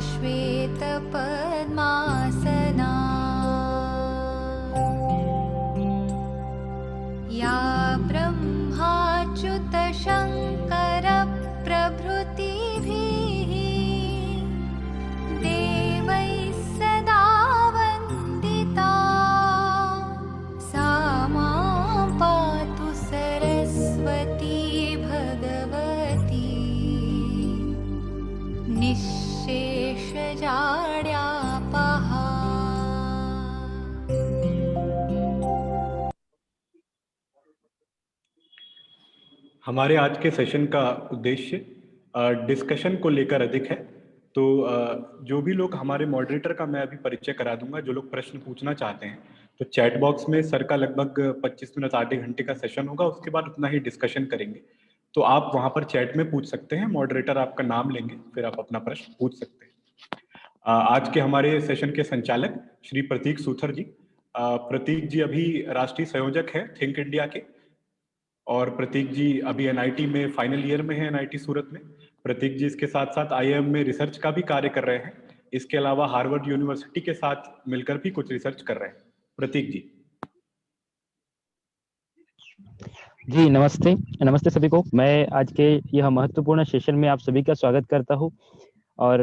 श्वेतपद्मासना या ब्रह्माच्युतशङ्करप्रभृतिभिः देवैः सदा वन्दिता सा मां पातु सरस्वती भगवती निःशेषजाड्यापहा। हमारे आज के सेशन का उद्देश्य डिस्कशन को लेकर अधिक है। तो जो भी लोग हमारे मॉडरेटर का मैं अभी परिचय करा दूंगा, जो लोग प्रश्न पूछना चाहते हैं तो चैट बॉक्स में सर का लगभग 25 मिनट आधे घंटे का सेशन होगा, उसके बाद उतना ही डिस्कशन करेंगे। तो आप वहां पर चैट में पूछ सकते हैं, मॉडरेटर आपका नाम लेंगे, फिर आप अपना प्रश्न पूछ सकते हैं। आज के हमारे सेशन के संचालक श्री प्रतीक सूथर जी। प्रतीक जी अभी राष्ट्रीय संयोजक है थिंक इंडिया के, और प्रतीक जी अभी एनआईटी में फाइनल ईयर में है, एनआईटी सूरत में। प्रतीक जी इसके साथ साथ आईआईएम में रिसर्च का भी कार्य कर रहे हैं। इसके अलावा हार्वर्ड यूनिवर्सिटी के साथ मिलकर भी कुछ रिसर्च कर रहे हैं। प्रतीक जी। जी नमस्ते। नमस्ते सभी को। मैं आज के यह महत्वपूर्ण सेशन में आप सभी का स्वागत करता हूं और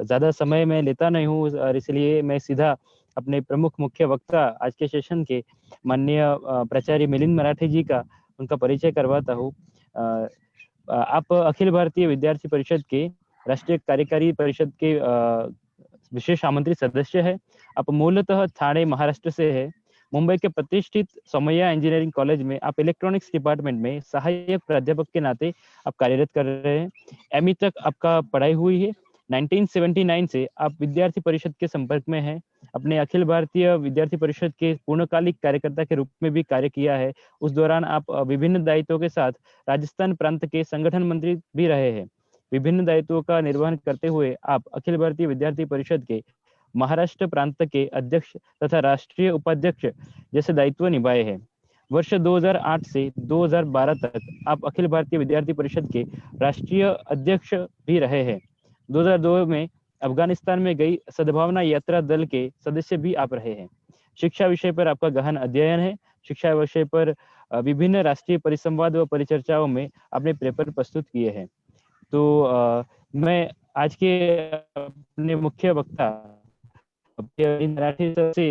ज़्यादा समय मैं लेता नहीं हूं, और इसलिए मैं सीधा अपने प्रमुख मुख्य वक्ता आज के सेशन के माननीय प्राचार्य मिलिंद मराठे जी का उनका परिचय करवाता हूं। आप अखिल भारतीय विद्यार्थी परिषद के राष्ट्रीय कार्यकारी परिषद के विशेष आमंत्रित सदस्य है। आप मूलतः ठाणे महाराष्ट्र से है। मुंबई के प्रतिष्ठित सोमैया इंजीनियरिंग कॉलेज में आप इलेक्ट्रॉनिक्स डिपार्टमेंट में सहायक प्राध्यापक के नाते आप कार्यरत कर रहे हैं। एमई तक आपका पढ़ाई हुई है। 1979 से आप विद्यार्थी परिषद के संपर्क में हैं। अपने अखिल भारतीय विद्यार्थी परिषद के पूर्णकालिक कार्यकर्ता के रूप में भी कार्य किया है। उस दौरान आप विभिन्न दायित्वों के साथ राजस्थान प्रांत के संगठन मंत्री भी रहे हैं। विभिन्न दायित्वों का निर्वहन करते हुए आप अखिल भारतीय विद्यार्थी परिषद के महाराष्ट्र प्रांत के अध्यक्ष तथा राष्ट्रीय उपाध्यक्ष जैसे दायित्व निभाए हैं। वर्ष 2008 से 2012 तक आप अखिल भारतीय विद्यार्थी परिषद के राष्ट्रीय अध्यक्ष भी रहे हैं। 2002 में अफगानिस्तान में गई सद्भावना यात्रा दल के सदस्य भी आप रहे हैं। शिक्षा विषय पर आपका गहन अध्ययन है। शिक्षा विषय पर विभिन्न राष्ट्रीय परिसंवाद व परिचर्चाओं में आपने पेपर प्रस्तुत किए हैं। तो मैं आज के अपने मुख्य वक्ता मराठी से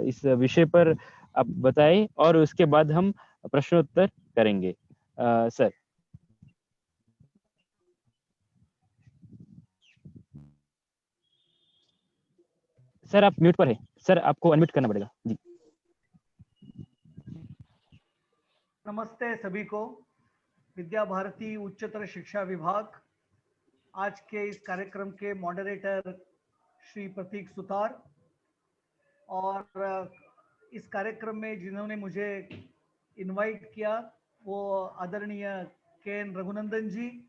इस विषय पर आप बताएं और उसके बाद हम प्रश्नोत्तर करेंगे। सर। सर आप म्यूट पर हैं। सर आपको अनम्यूट करना पड़ेगा जी। नमस्ते सभी को। विद्या भारती उच्चतर शिक्षा विभाग आज के इस कार्यक्रम के मॉडरेटर श्री प्रतीक सुतार, और इस कार्यक्रम में जिन्होंने मुझे इनवाइट किया वो आदरणीय के.एन. रघुनंदन जी,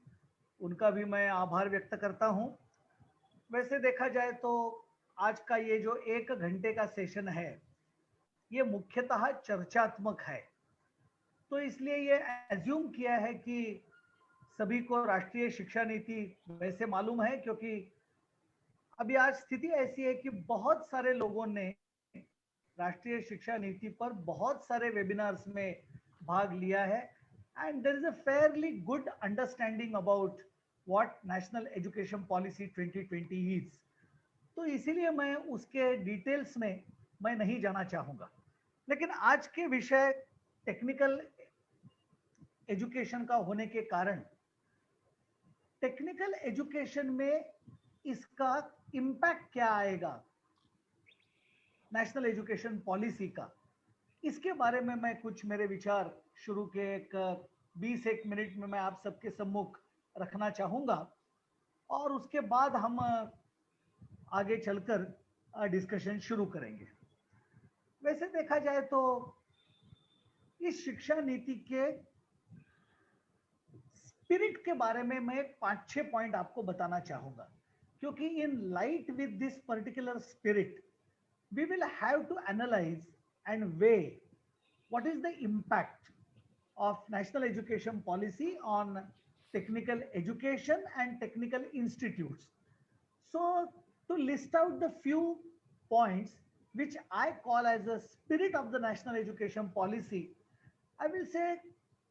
उनका भी मैं आभार व्यक्त करता हूं। वैसे देखा जाए तो आज का ये जो 1 घंटे का सेशन है ये मुख्यतः चर्चात्मक है, तो इसलिए ये एज्यूम किया है कि सभी को राष्ट्रीय शिक्षा नीति वैसे मालूम है, क्योंकि अभी आज स्थिति ऐसी है कि बहुत सारे लोगों ने राष्ट्रीय शिक्षा नीति पर बहुत सारे वेबिनार्स में भाग लिया है, and there is a fairly good understanding about what national education policy 2020 is. तो इसीलिए मैं उसके डिटेल्स में मैं नहीं जाना चाहूँगा, लेकिन आज के विषय टेक्निकल एजुकेशन का होने के कारण टेक्निकल एजुकेशन में इसका इम्पैक्ट क्या आएगा नेशनल एजुकेशन पॉलिसी का, इसके बारे में मैं कुछ मेरे विचार शुरू के 20-1 मिनट में मैं आप सबके सम्मुख रखना चाहूँगा, और उसके बाद हम आगे चलकर डिस्कशन शुरू करेंगे। वैसे देखा जाए तो इस शिक्षा नीति के स्पिरिट के बारे में मैं 5-6 पॉइंट आपको बताना चाहूँगा, क्योंकि in light with this particular spirit we will have to analyze and weigh what is the impact of national education policy on technical education and technical institutes. So to list out the few points which I call as a spirit of the national education policy, I will say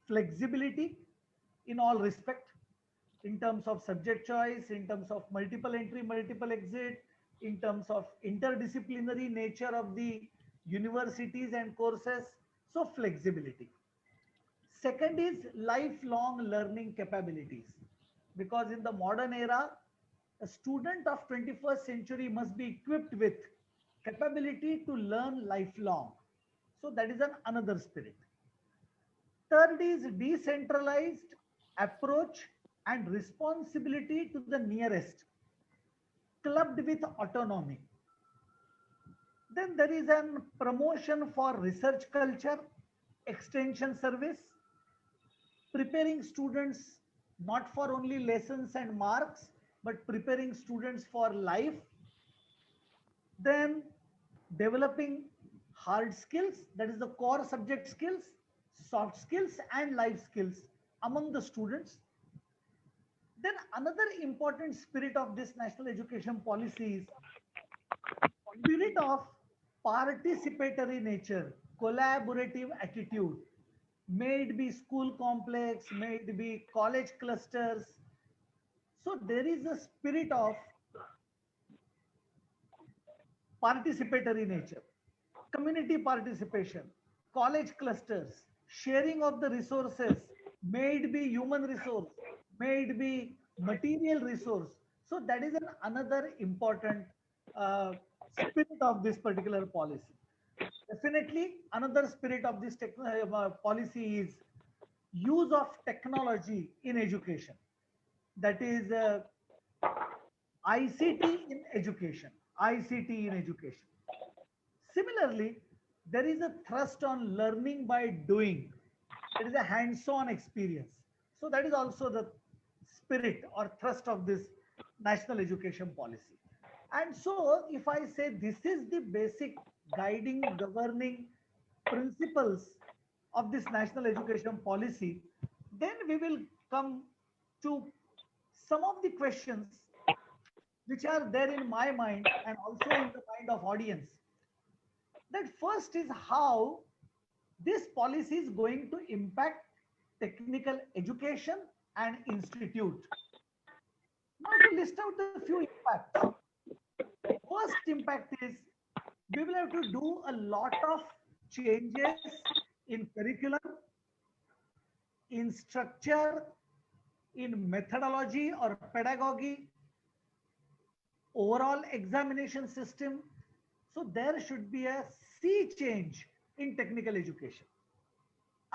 flexibility in all respect, in terms of subject choice, in terms of multiple entry, multiple exit, in terms of interdisciplinary nature of the universities and courses. So flexibility. Second is lifelong learning capabilities. Because in the modern era, a student of 21st century must be equipped with capability to learn lifelong. So that is another spirit. Third is decentralized approach and responsibility to the nearest, clubbed with autonomy. Then there is a promotion for research culture, extension service, preparing students not for only lessons and marks, but preparing students for life. Then developing hard skills, that is the core subject skills, soft skills and life skills among the students. Then another important spirit of this national education policy is spirit of participatory nature, collaborative attitude. May it be school complex, may it be college clusters. So there is a spirit of participatory nature, community participation, college clusters, sharing of the resources, may it be human resource, may it be material resource. So that is another important spirit of this particular policy. Definitely, another spirit of this policy is use of technology in education. That is ICT in education. ICT in education. Similarly, there is a thrust on learning by doing. It is a hands-on experience. So that is also the spirit or thrust of this national education policy. And so if I say this is the basic guiding, governing principles of this national education policy, then we will come to some of the questions which are there in my mind and also in the mind of audience. That first is how this policy is going to impact technical education and institute. Now to list out the few impacts. First impact is we will have to do a lot of changes in curriculum, in structure, in methodology or pedagogy, overall examination system. So there should be a sea change in technical education.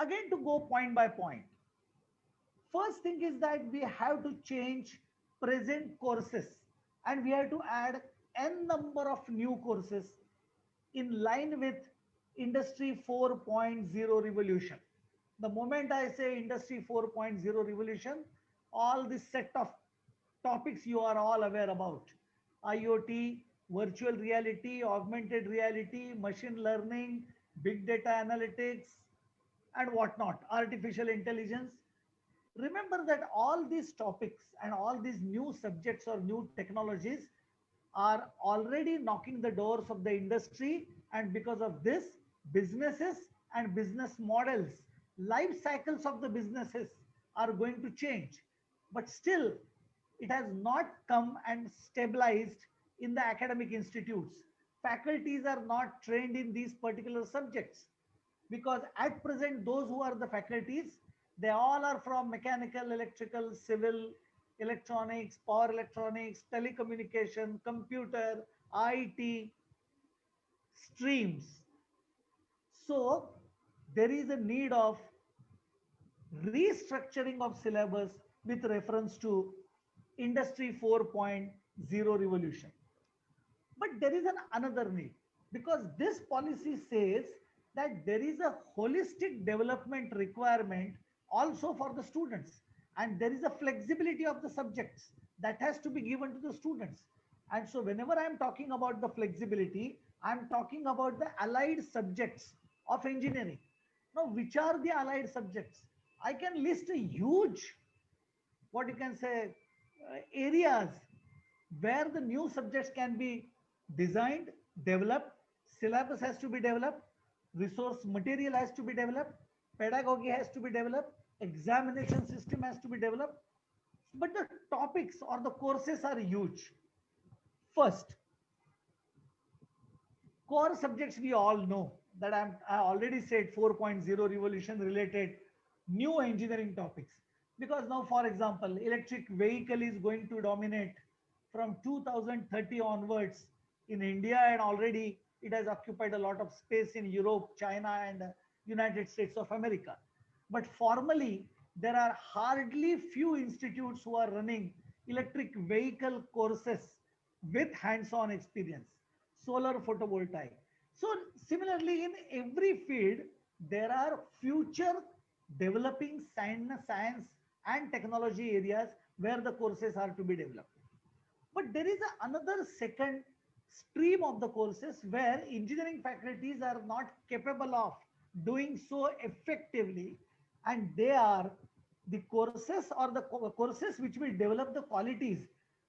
Again, to go point by point. First thing is that we have to change present courses and we have to add n number of new courses in line with Industry 4.0 revolution. The moment I say Industry 4.0 revolution, all this set of topics you are all aware about. IoT, virtual reality, augmented reality, machine learning, big data analytics, and whatnot, artificial intelligence. Remember that all these topics and all these new subjects or new technologies are already knocking the doors of the industry, and because of this, businesses and business models, life cycles of the businesses are going to change. But still, it has not come and stabilized in the academic institutes. Faculties are not trained in these particular subjects because at present, those who are the faculties, they all are from mechanical, electrical, civil, electronics, power electronics, telecommunication, computer, IT streams. So there is a need of restructuring of syllabus with reference to Industry 4.0 revolution. But there is another need because this policy says that there is a holistic development requirement also for the students, and there is a flexibility of the subjects that has to be given to the students. And so whenever I am talking about the flexibility, I am talking about the allied subjects of engineering. Now, which are the allied subjects? I can list a huge what you can say, areas where the new subjects can be designed, developed, syllabus has to be developed, resource material has to be developed, pedagogy has to be developed, examination system has to be developed. But the topics or the courses are huge. First, core subjects we all know that I already said 4.0 revolution related new engineering topics. Because now, for example, electric vehicle is going to dominate from 2030 onwards in India, and already it has occupied a lot of space in Europe, China, and United States of America. But formally, there are hardly few institutes who are running electric vehicle courses with hands-on experience, solar photovoltaic. So similarly, in every field, there are future developing science and technology areas where the courses are to be developed. But there is another second stream of the courses where engineering faculties are not capable of doing so effectively, and they are the courses or the courses which will develop the qualities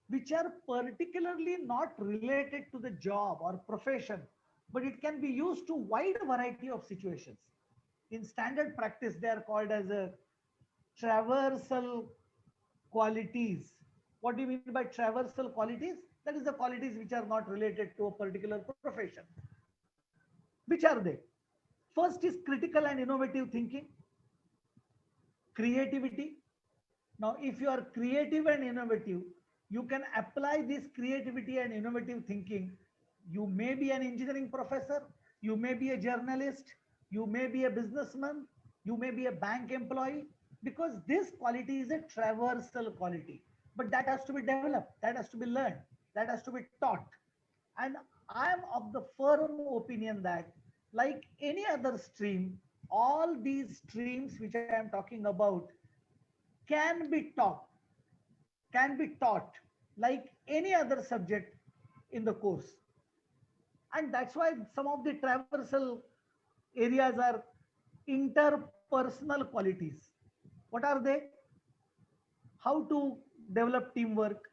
which are particularly not related to the job or profession, but it can be used to wide variety of situations. In standard practice, they are called as a traversal qualities. What do you mean by traversal qualities? That is the qualities which are not related to a particular profession. Which are they? First is critical and innovative thinking, creativity. Now, if you are creative and innovative, you can apply this creativity and innovative thinking. You may be an engineering professor, you may be a journalist, you may be a businessman, you may be a bank employee, because this quality is a traversal quality. But that has to be developed, that has to be learned, that has to be taught. And I am of the firm opinion that, like any other stream, all these streams which I am talking about can be taught, like any other subject in the course. And that's why some of the traversal areas are interpersonal qualities. What are they? How to develop teamwork,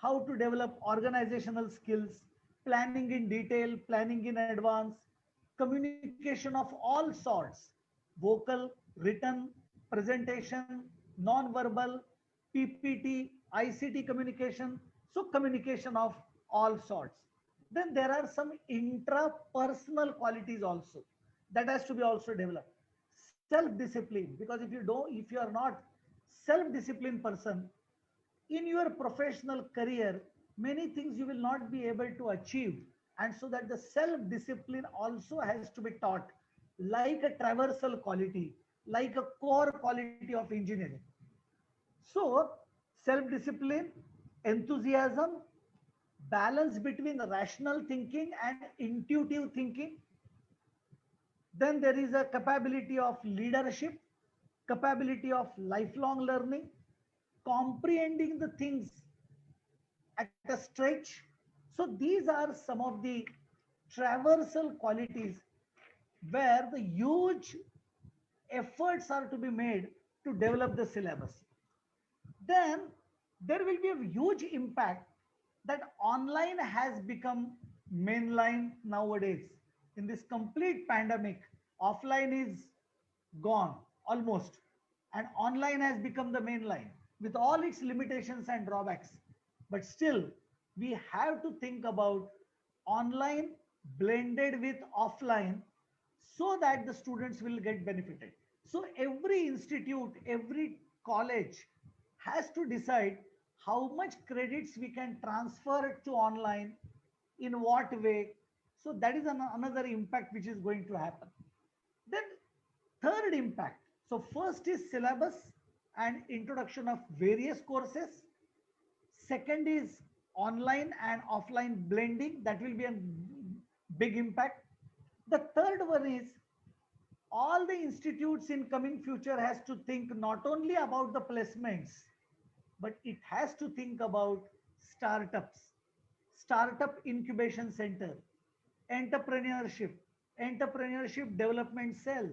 how to develop organizational skills, planning in detail, planning in advance, communication of all sorts, vocal, written, presentation, non-verbal, PPT, ICT communication. So communication of all sorts. Then there are some intrapersonal qualities also that has to be also developed. Self-discipline, because if you are not self-disciplined person, in your professional career, many things you will not be able to achieve. And so that the self-discipline also has to be taught, like a traversal quality, like a core quality of engineering. So self-discipline, enthusiasm, balance between rational thinking and intuitive thinking. Then there is a capability of leadership, capability of lifelong learning, comprehending the things at a stretch. So these are some of the traversal qualities where the huge efforts are to be made to develop the syllabus. Then there will be a huge impact that online has become mainline nowadays. In this complete pandemic, offline is gone almost, and online has become the main line with all its limitations and drawbacks. But still, we have to think about online blended with offline so that the students will get benefited. So every institute, every college has to decide how much credits we can transfer to online, in what way. So that is another impact which is going to happen. Then third impact. So first is syllabus and introduction of various courses. Second is online and offline blending. That will be a big impact. The third one is all the institutes in coming future has to think not only about the placements, but it has to think about startups, startup incubation center, entrepreneurship, entrepreneurship development cell,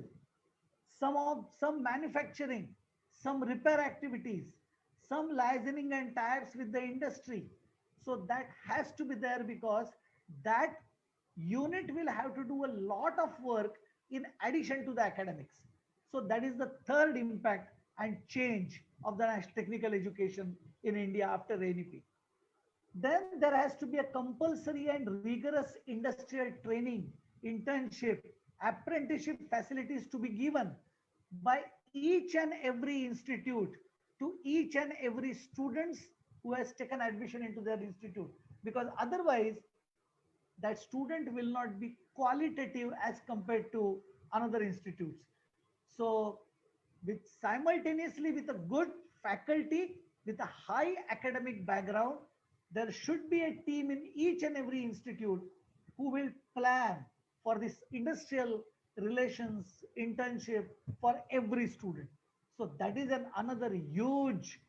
some manufacturing, some repair activities, some licensing and tie-ups with the industry. So that has to be there because that unit will have to do a lot of work in addition to the academics. So that is the third impact and change of the national technical education in India after NEP. Then there has to be a compulsory and rigorous industrial training, internship, apprenticeship facilities to be given by each and every institute to each and every students who has taken admission into their institute. Because otherwise, that student will not be qualitative as compared to another institutes. So with simultaneously with a good faculty, with a high academic background, there should be a team in each and every institute who will plan for this industrial relations internship for every student. So that is another huge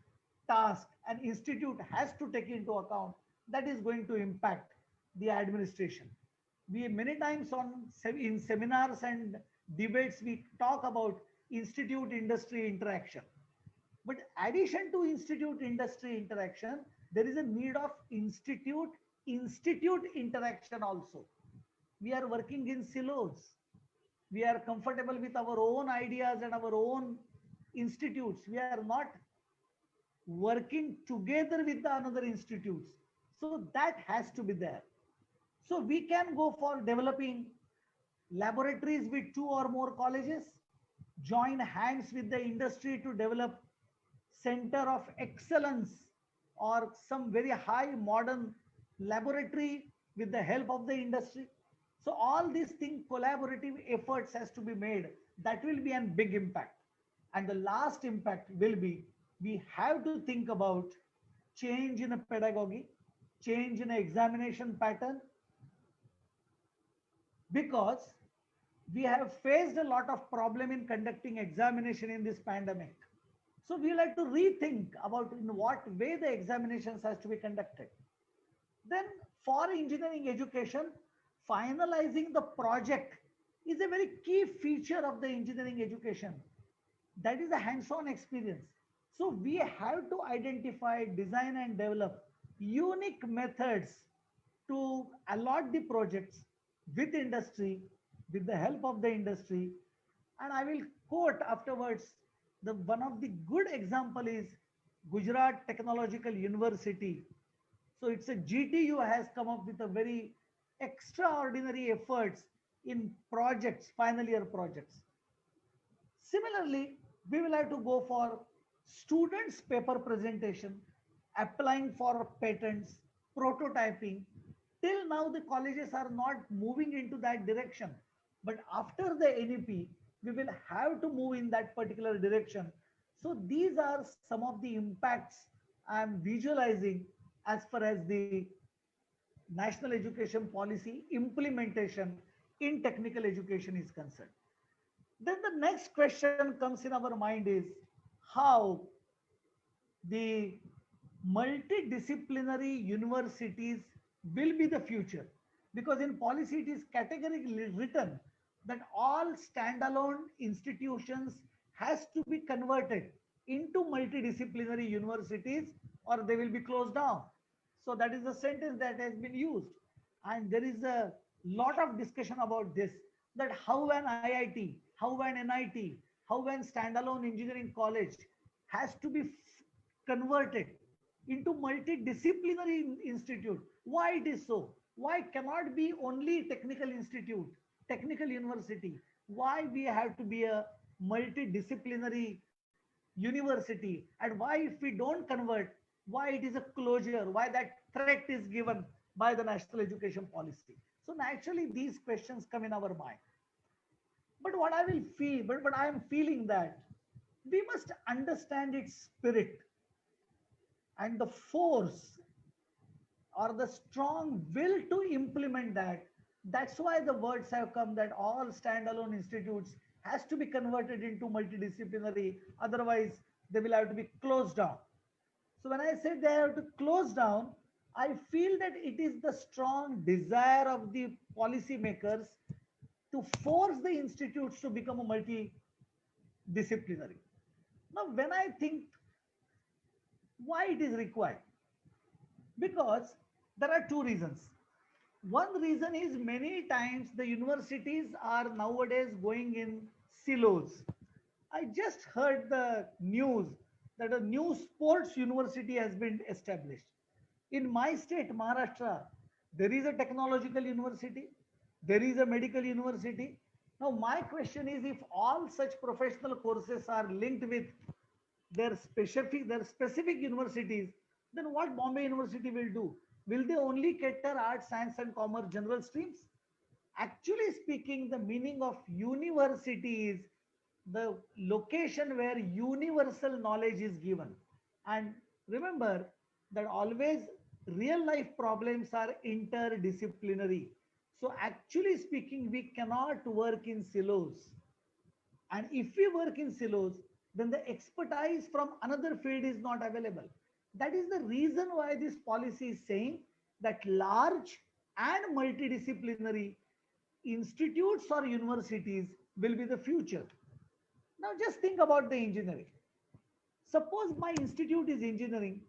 task an institute has to take into account that is going to impact the administration. We many times in seminars and debates, we talk about institute industry interaction. But addition to institute industry interaction, there is a need of institute interaction also. We are working in silos. We are comfortable with our own ideas and our own institutes. We are not working together with the another institutes. So that has to be there. So we can go for developing laboratories with 2 or more colleges, join hands with the industry to develop center of excellence or some very high modern laboratory with the help of the industry. So all these things, collaborative efforts has to be made. That will be a big impact. And the last impact will be, we have to think about change in a pedagogy, change in an examination pattern, because we have faced a lot of problem in conducting examination in this pandemic. So we will have to rethink about in what way the examinations has to be conducted. Then for engineering education, finalizing the project is a very key feature of the engineering education. That is a hands-on experience. So we have to identify, design and develop unique methods to allot the projects with industry, with the help of the industry. And I will quote afterwards, the one of the good example is Gujarat Technological University. So it's a GTU has come up with a very extraordinary efforts in projects, final year projects. Similarly, we will have to go for students' paper presentation, applying for patents, prototyping. Till now, the colleges are not moving into that direction. But after the NEP, we will have to move in that particular direction. So these are some of the impacts I am visualizing as far as the national education policy implementation in technical education is concerned. Then the next question comes in our mind is how the multidisciplinary universities will be the future. Because in policy it is categorically written that all standalone institutions has to be converted into multidisciplinary universities or they will be closed down. So that is the sentence that has been used. And there is a lot of discussion about this, that how an IIT, how an NIT, how an standalone engineering college has to be converted into multidisciplinary institute. Why it is so? Why cannot be only technical institute, technical university? Why we have to be a multidisciplinary university? And why if we don't convert, why it is a closure? Why that threat is given by the national education policy? So naturally these questions come in our mind. But what I will feel, but I am feeling that we must understand its spirit and the force or the strong will to implement that. That's why the words have come that all standalone institutes has to be converted into multidisciplinary, otherwise they will have to be closed down. So when I said they have to close down, I feel that it is the strong desire of the policymakers to force the institutes to become a multidisciplinary. Now, when I think Why it is required? Because there are two reasons. One reason is many times the universities are nowadays going in silos. I just heard the news that a new sports university has been established. In my state, Maharashtra, there is a technological university, there is a medical university. Now, my question is, if all such professional courses are linked with their specific universities, then what Bombay University will do? Will they only cater arts, science, and commerce general streams? Actually speaking, the meaning of university is the location where universal knowledge is given. And remember that always real life problems are interdisciplinary. So actually speaking, we cannot work in silos. And if we work in silos, then the expertise from another field is not available. That is the reason why this policy is saying that large and multidisciplinary institutes or universities will be the future. Now just think about the engineering. Suppose my institute is engineering,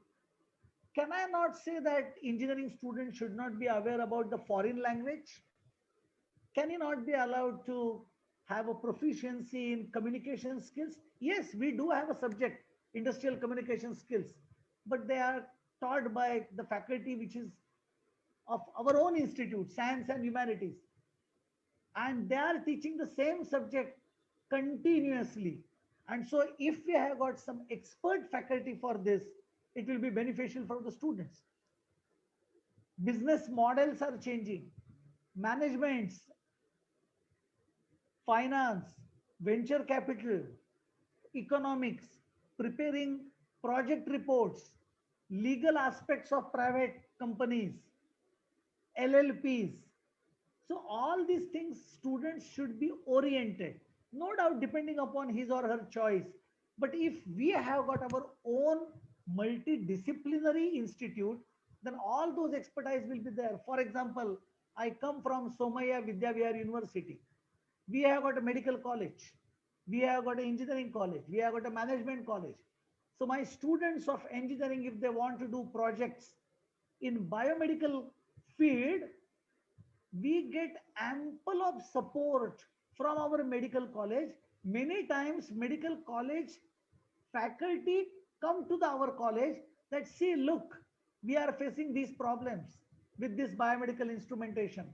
can I not say that engineering students should not be aware about the foreign language? Can he not be allowed to have a proficiency in communication skills? Yes, we do have a subject, industrial communication skills, but they are taught by the faculty which is of our own institute, science and humanities, and they are teaching the same subject continuously. And so if we have got some expert faculty for this, it will be beneficial for the students. Business models are changing, managements, finance, venture capital, economics, preparing project reports, legal aspects of private companies, LLPs. So all these things students should be oriented, no doubt depending upon his or her choice. But if we have got our own multidisciplinary institute, then all those expertise will be there. For example, I come from Somaya Vidyavihar University. We have got a medical college, we have got an engineering college, we have got a management college. So my students of engineering, if they want to do projects in biomedical field, we get ample of support from our medical college. Many times medical college faculty come to our college that, see, look, we are facing these problems with this biomedical instrumentation.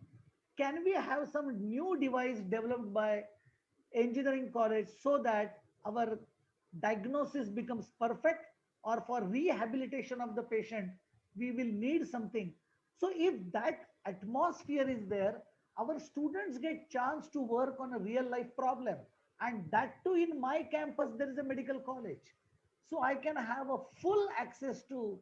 Can we have some new device developed by engineering college so that our diagnosis becomes perfect, or for rehabilitation of the patient we will need something. So if that atmosphere is there, our students get chance to work on a real life problem. And that too, in my campus there is a medical college, so I can have a full access to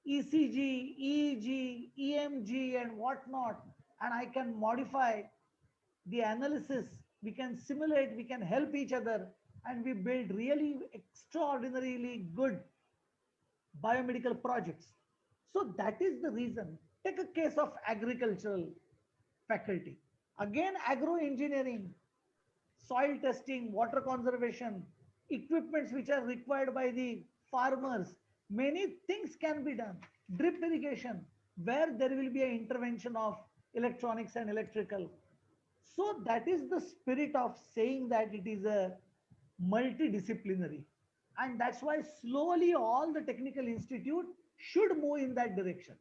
ECG, EEG, EMG and whatnot, and I can modify the analysis, we can simulate, we can help each other, and we build really extraordinarily good biomedical projects. So that is the reason. Take a case of agricultural faculty. Again, agro engineering, soil testing, water conservation, equipments which are required by the farmers. Many things can be done. Drip irrigation, where there will be an intervention of electronics and electrical. So that is the spirit of saying that it is a multidisciplinary. And that's why slowly all the technical institute should move in that direction.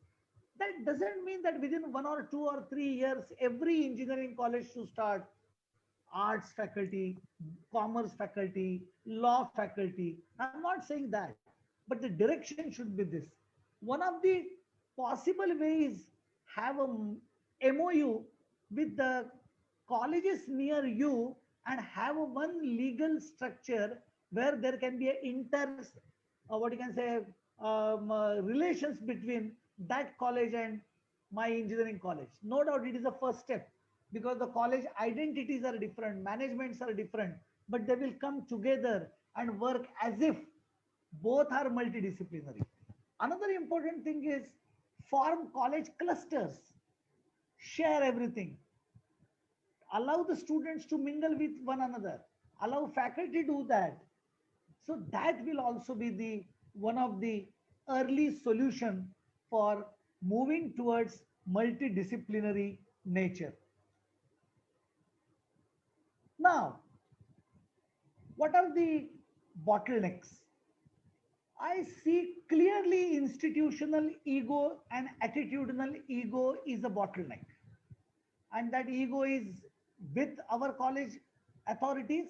That doesn't mean that within 1 or 2 or 3 years, every engineering college should start arts faculty, commerce faculty, law faculty. I'm not saying that, but the direction should be this. One of the possible ways, have a MOU with the colleges near you and have a one legal structure where there can be a what you can say, relations between that college and my engineering college. No doubt it is the first step, because the college identities are different, managements are different, but they will come together and work as if both are multidisciplinary. Another important thing is form college clusters, share everything, allow the students to mingle with one another, allow faculty to do that. So that will also be the one of the early solution for moving towards multidisciplinary nature. Now, what are the bottlenecks? I see clearly institutional ego and attitudinal ego is a bottleneck. And that ego is with our college authorities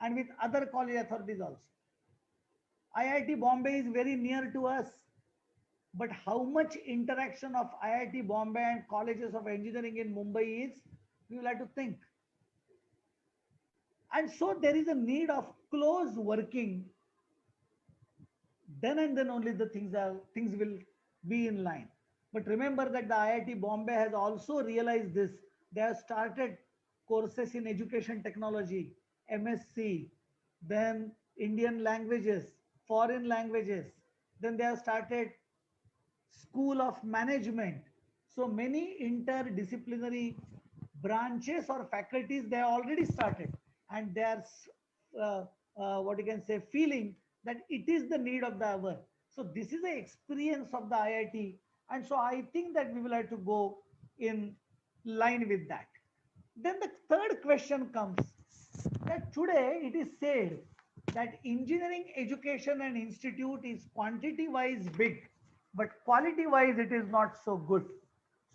and with other college authorities also. IIT Bombay is very near to us, but how much interaction of IIT Bombay and colleges of engineering in Mumbai is, we will have to think. And so there is a need of close working. Then and then only the things will be in line. But remember that the IIT Bombay has also realized this. They have started courses in education technology, MSc, then Indian languages, foreign languages. Then they have started School of Management. So many interdisciplinary branches or faculties they have already started, and they are what you can say feeling that it is the need of the hour. So this is the experience of the IIT, and so I think that we will have to go in line with that. Then the third question comes that today it is said that engineering education and institute is quantity wise big, but quality wise it is not so good.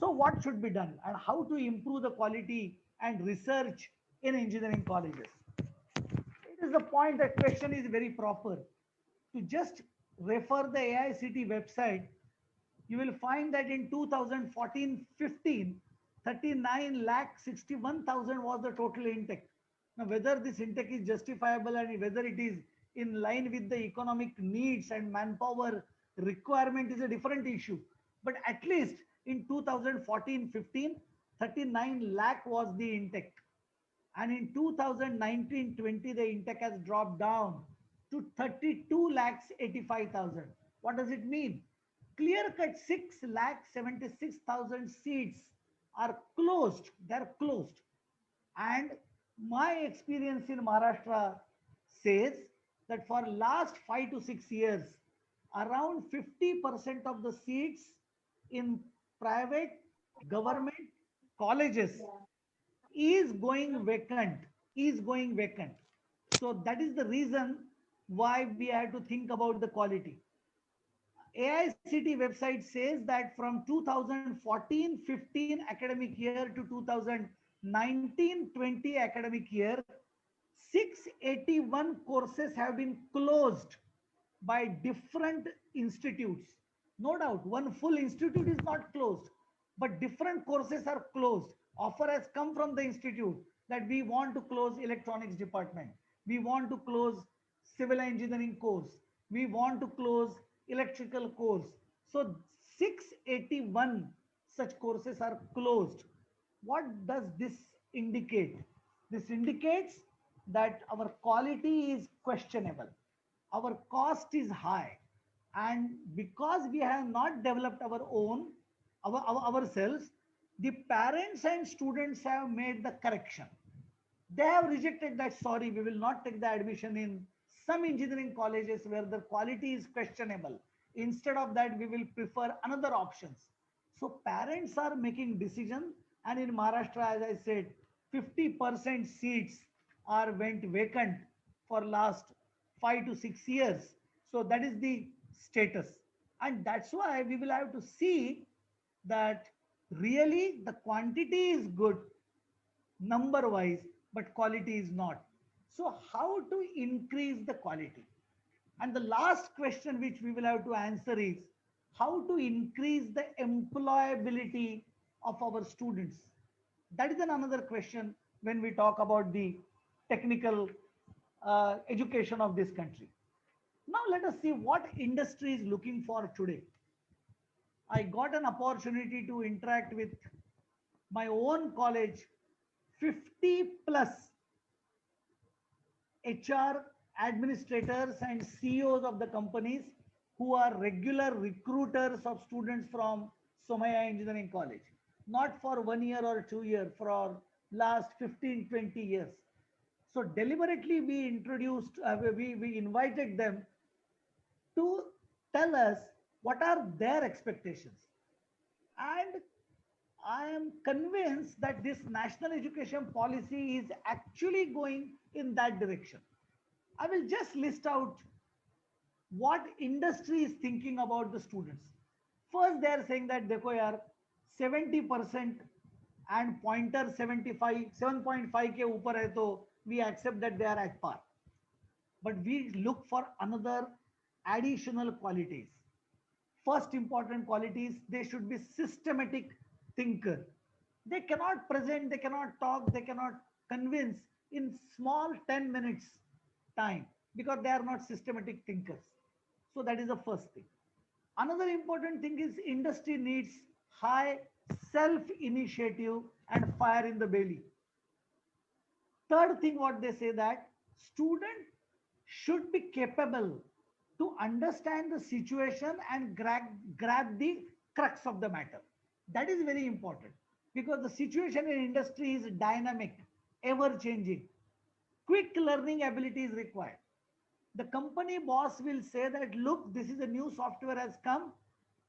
So what should be done and how to improve the quality and research in engineering colleges? It is the point that question is very proper. To just refer the AICT website, you will find that in 2014-15, 39 lakh 61,000 was the total intake. Now, whether this intake is justifiable and whether it is in line with the economic needs and manpower requirement is a different issue. But at least in 2014-15, 39 lakh was the intake. And in 2019-20, the intake has dropped down to 32 lakhs 85,000. What does it mean? Clear cut 6 lakh 76,000 seats are closed. They're closed. And my experience in Maharashtra says that for last 5 to 6 years, around 50% of the seats in private government colleges is going vacant. So that is the reason why we have to think about the quality. AICT website says that from 2014-15 academic year to 2019-20 academic year, 681 courses have been closed by different institutes. No doubt, one full institute is not closed, but different courses are closed. Offer has come from the institute that we want to close electronics department. We want to close civil engineering course. We want to close electrical course. So 681 such courses are closed. What does this indicate? This indicates that our quality is questionable. Our cost is high. And because we have not developed our own, ourselves, the parents and students have made the correction. They have rejected that, sorry, we will not take the admission in some engineering colleges where the quality is questionable. Instead of that, we will prefer another options. So parents are making decision, and in Maharashtra, as I said, 50% seats are went vacant for last 5 to 6 years. So that is the status. And that's why we will have to see that really the quantity is good number wise, but quality is not. So how to increase the quality? And the last question which we will have to answer is how to increase the employability of our students. That is another question when we talk about the technical education of this country. Now let us see what industry is looking for today. I got an opportunity to interact with my own college, 50 plus HR administrators and CEOs of the companies who are regular recruiters of students from Somaiya Engineering College. Not for 1 year or 2 years, for last 15, 20 years. So deliberately we invited them to tell us what are their expectations. And I am convinced that this national education policy is actually going in that direction. I will just list out what industry is thinking about the students. First, they are saying that देखो यार 70% and pointer 75 7.5 के ऊपर है तो we accept that they are at par. But we look for another additional qualities. First important qualities, they should be systematic thinker. They cannot present, they cannot talk, they cannot convince in small 10 minutes time because they are not systematic thinkers. So that is the first thing. Another important thing is industry needs high self initiative and fire in the belly. Third thing what they say that student should be capable to understand the situation and grab the crux of the matter. That is very important because the situation in industry is dynamic, ever changing. Quick learning ability is required. The company boss will say that, look, this is a new software has come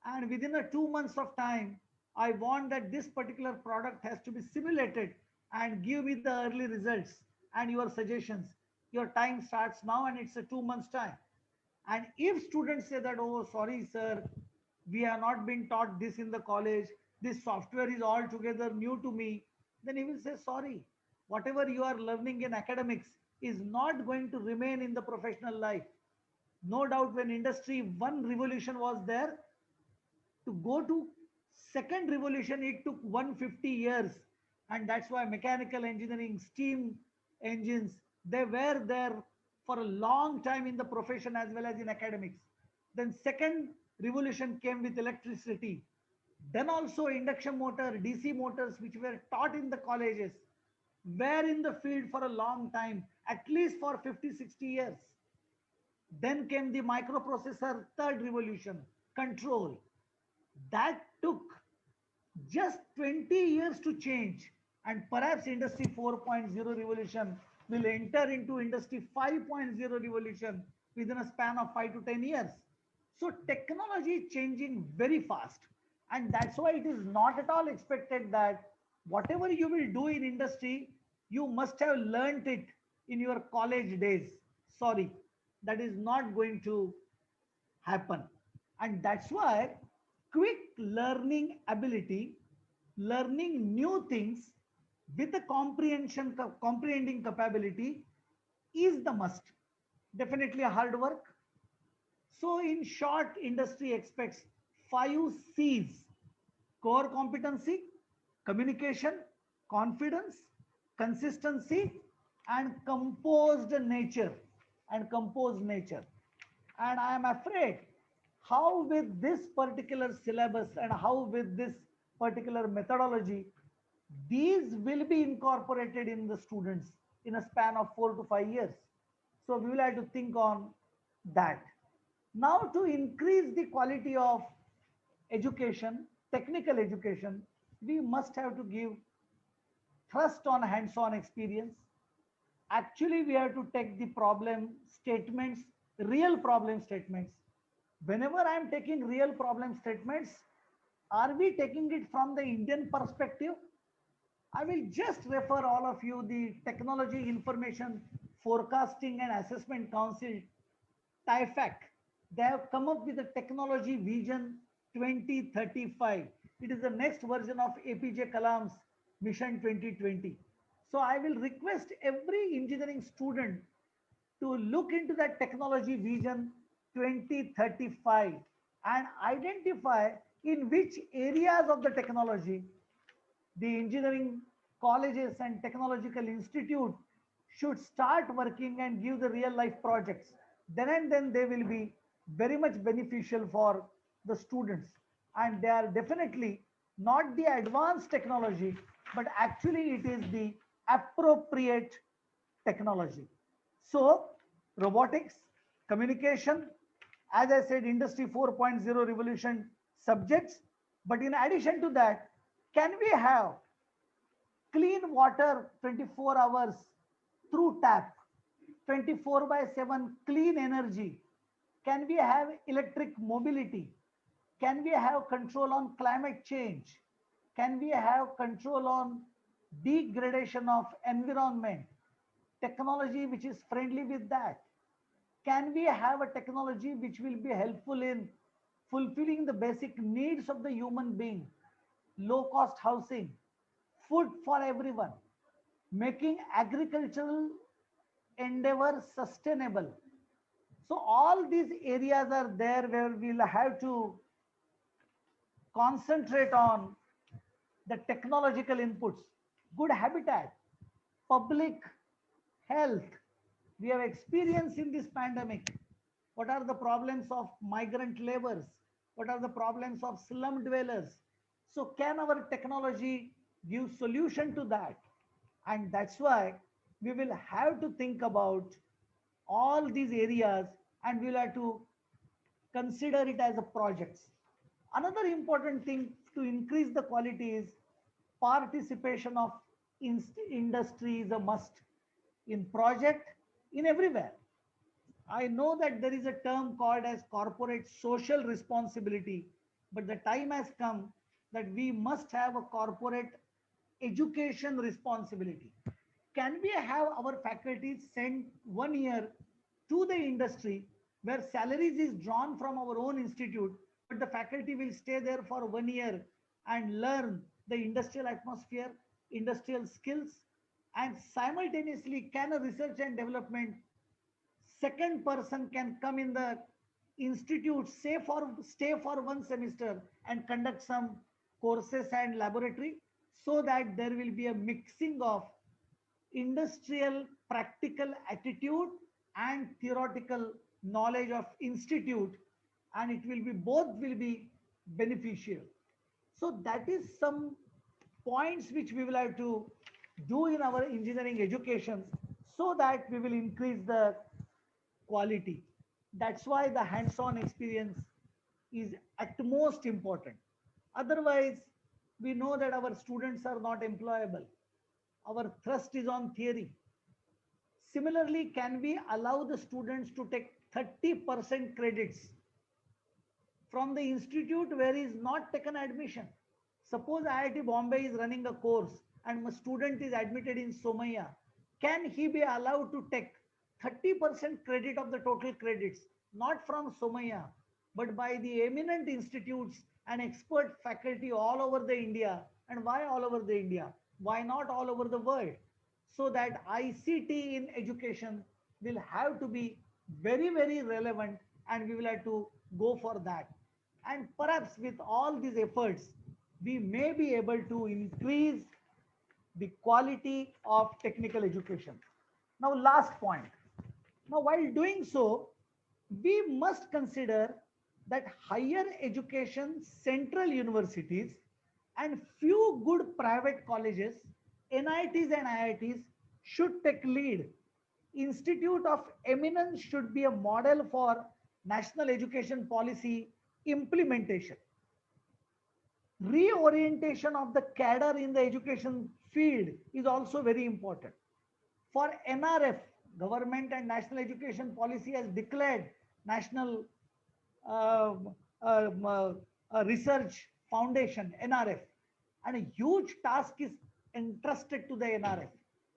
and within a 2 months of time, I want that this particular product has to be simulated and give me the early results and your suggestions. Your time starts now and it's a 2 months time. And if students say that, oh, sorry, sir, we have not been taught this in the college, this software is altogether new to me, then he will say, sorry, whatever you are learning in academics is not going to remain in the professional life. No doubt when industry 1 revolution was there, to go to second revolution, it took 150 years. And that's why mechanical engineering, steam engines, they were there for a long time in the profession as well as in academics. Then second revolution came with electricity. Then also induction motor, DC motors, which were taught in the colleges, were in the field for a long time, at least for 50, 60 years. Then came the microprocessor, third revolution, control. That took just 20 years to change. And perhaps industry 4.0 revolution will enter into industry 5.0 revolution within a span of 5 to 10 years. So technology is changing very fast. And that's why it is not at all expected that whatever you will do in industry, you must have learned it in your college days. Sorry, that is not going to happen. And that's why quick learning ability, learning new things with the comprehending capability is the must. Definitely a hard work. So in short, industry expects 5 C's: core competency, communication, confidence, consistency, and composed nature. And I am afraid how with this particular syllabus and how with this particular methodology, these will be incorporated in the students in a span of 4 to 5 years. So we will have to think on that. Now to increase the quality of education, technical education, we must have to give thrust on hands-on experience. Actually, we have to take the problem statements, real problem statements. Whenever I am taking real problem statements, are we taking it from the Indian perspective? I will just refer all of you the Technology Information Forecasting and Assessment Council, TIFAC. They have come up with the Technology Vision 2035. It is the next version of APJ Kalam's Mission 2020. So I will request every engineering student to look into that Technology Vision 2035 and identify in which areas of the technology the engineering colleges and technological institute should start working and give the real life projects. Then and then they will be very much beneficial for the students. And they are definitely not the advanced technology, but actually it is the appropriate technology. So robotics, communication, as I said, industry 4.0 revolution subjects. But in addition to that, can we have clean water 24 hours through tap, 24/7 clean energy? Can we have electric mobility? Can we have control on climate change? Can we have control on degradation of environment? Technology which is friendly with that. Can we have a technology which will be helpful in fulfilling the basic needs of the human being? Low cost housing, food for everyone, making agricultural endeavor sustainable. So all these areas are there where we'll have to concentrate on the technological inputs, good habitat, public health. We have experience in this pandemic. What are the problems of migrant laborers? What are the problems of slum dwellers? So can our technology give solution to that? And that's why we will have to think about all these areas, and we'll have to consider it as a project. Another important thing to increase the quality is participation of industry is a must in project, in everywhere. I know that there is a term called as corporate social responsibility, but the time has come that we must have a corporate education responsibility. Can we have our faculties send 1 year to the industry where salaries is drawn from our own institute, but the faculty will stay there for 1 year and learn the industrial atmosphere, industrial skills, and simultaneously can a research and development second person can come in the institute, stay for 1 semester and conduct some courses and laboratory, so that there will be a mixing of industrial practical attitude and theoretical knowledge of institute, and it will be both will be beneficial. So that is some points which we will have to do in our engineering education, so that we will increase the quality. That's why the hands-on experience is at most important. Otherwise, we know that our students are not employable. Our thrust is on theory. Similarly, can we allow the students to take 30% credits from the institute where is not taken admission? Suppose IIT Bombay is running a course and a student is admitted in Somaiya. Can he be allowed to take 30% credit of the total credits, not from Somaiya, but by the eminent institutes and expert faculty all over the India? And why all over the India? Why not all over the world? So that ICT in education will have to be very, very relevant, and we will have to go for that. And perhaps with all these efforts, we may be able to increase the quality of technical education. Now, last point. Now, while doing so, we must consider that higher education central universities and few good private colleges, NITs and IITs should take lead. Institute of Eminence should be a model for national education policy implementation. Reorientation of the cadre in the education field is also very important. For NRF, Government and National Education Policy has declared National Research Foundation, NRF, and a huge task is entrusted to the NRF.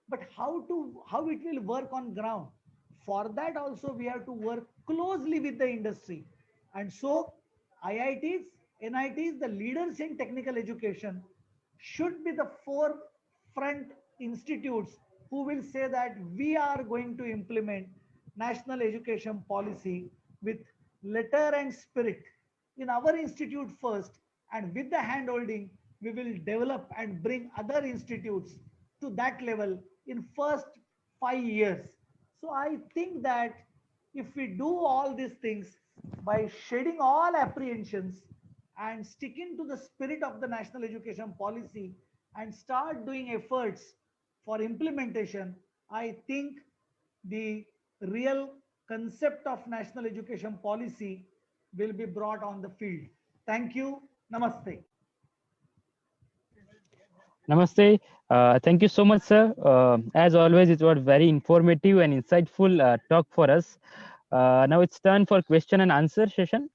But how it will work on ground? For that also we have to work closely with the industry. And so IITs, NITs, the leaders in technical education should be the forefront institutes who will say that we are going to implement national education policy with letter and spirit in our institute first, and with the handholding we will develop and bring other institutes to that level in first 5 years. So I think that if we do all these things by shedding all apprehensions and sticking to the spirit of the national education policy and start doing efforts for implementation, I think the real concept of national education policy will be brought on the field. Thank you. Namaste. Namaste. Thank you so much, sir. As always, it was very informative and insightful talk for us. Now it's time for question and answer session.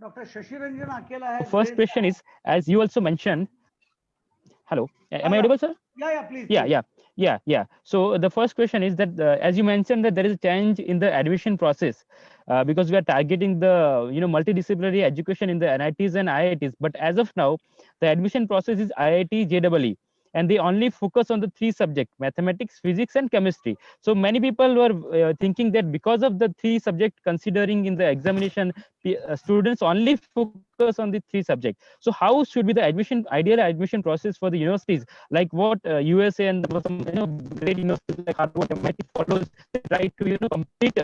Dr. Shashi Ranjan Akela has First raised question is, as you also mentioned, hello, am I audible, sir? Yeah, please. Yeah, please. yeah. So the first question is that, as you mentioned, that there is a change in the admission process, because we are targeting the multidisciplinary education in the NITs and IITs. But as of now, the admission process is IIT JEE, and they only focus on the three subjects: mathematics, physics, and chemistry. So many people were thinking that because of the three subject considering in the examination, students only focus on the three subjects. So how should be the ideal admission process for the universities? Like what USA and some great universities like Harvard, MIT follows, they try to complete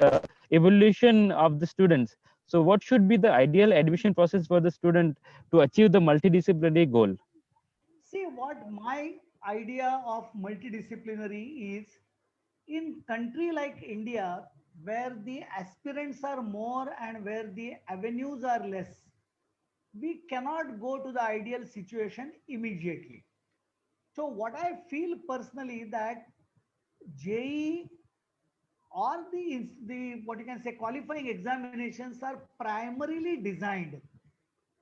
evolution of the students. So what should be the ideal admission process for the student to achieve the multidisciplinary goal? See, what my idea of multidisciplinary is, in country like India, where the aspirants are more and where the avenues are less, we cannot go to the ideal situation immediately. So what I feel personally, that JEE or the what you can say qualifying examinations are primarily designed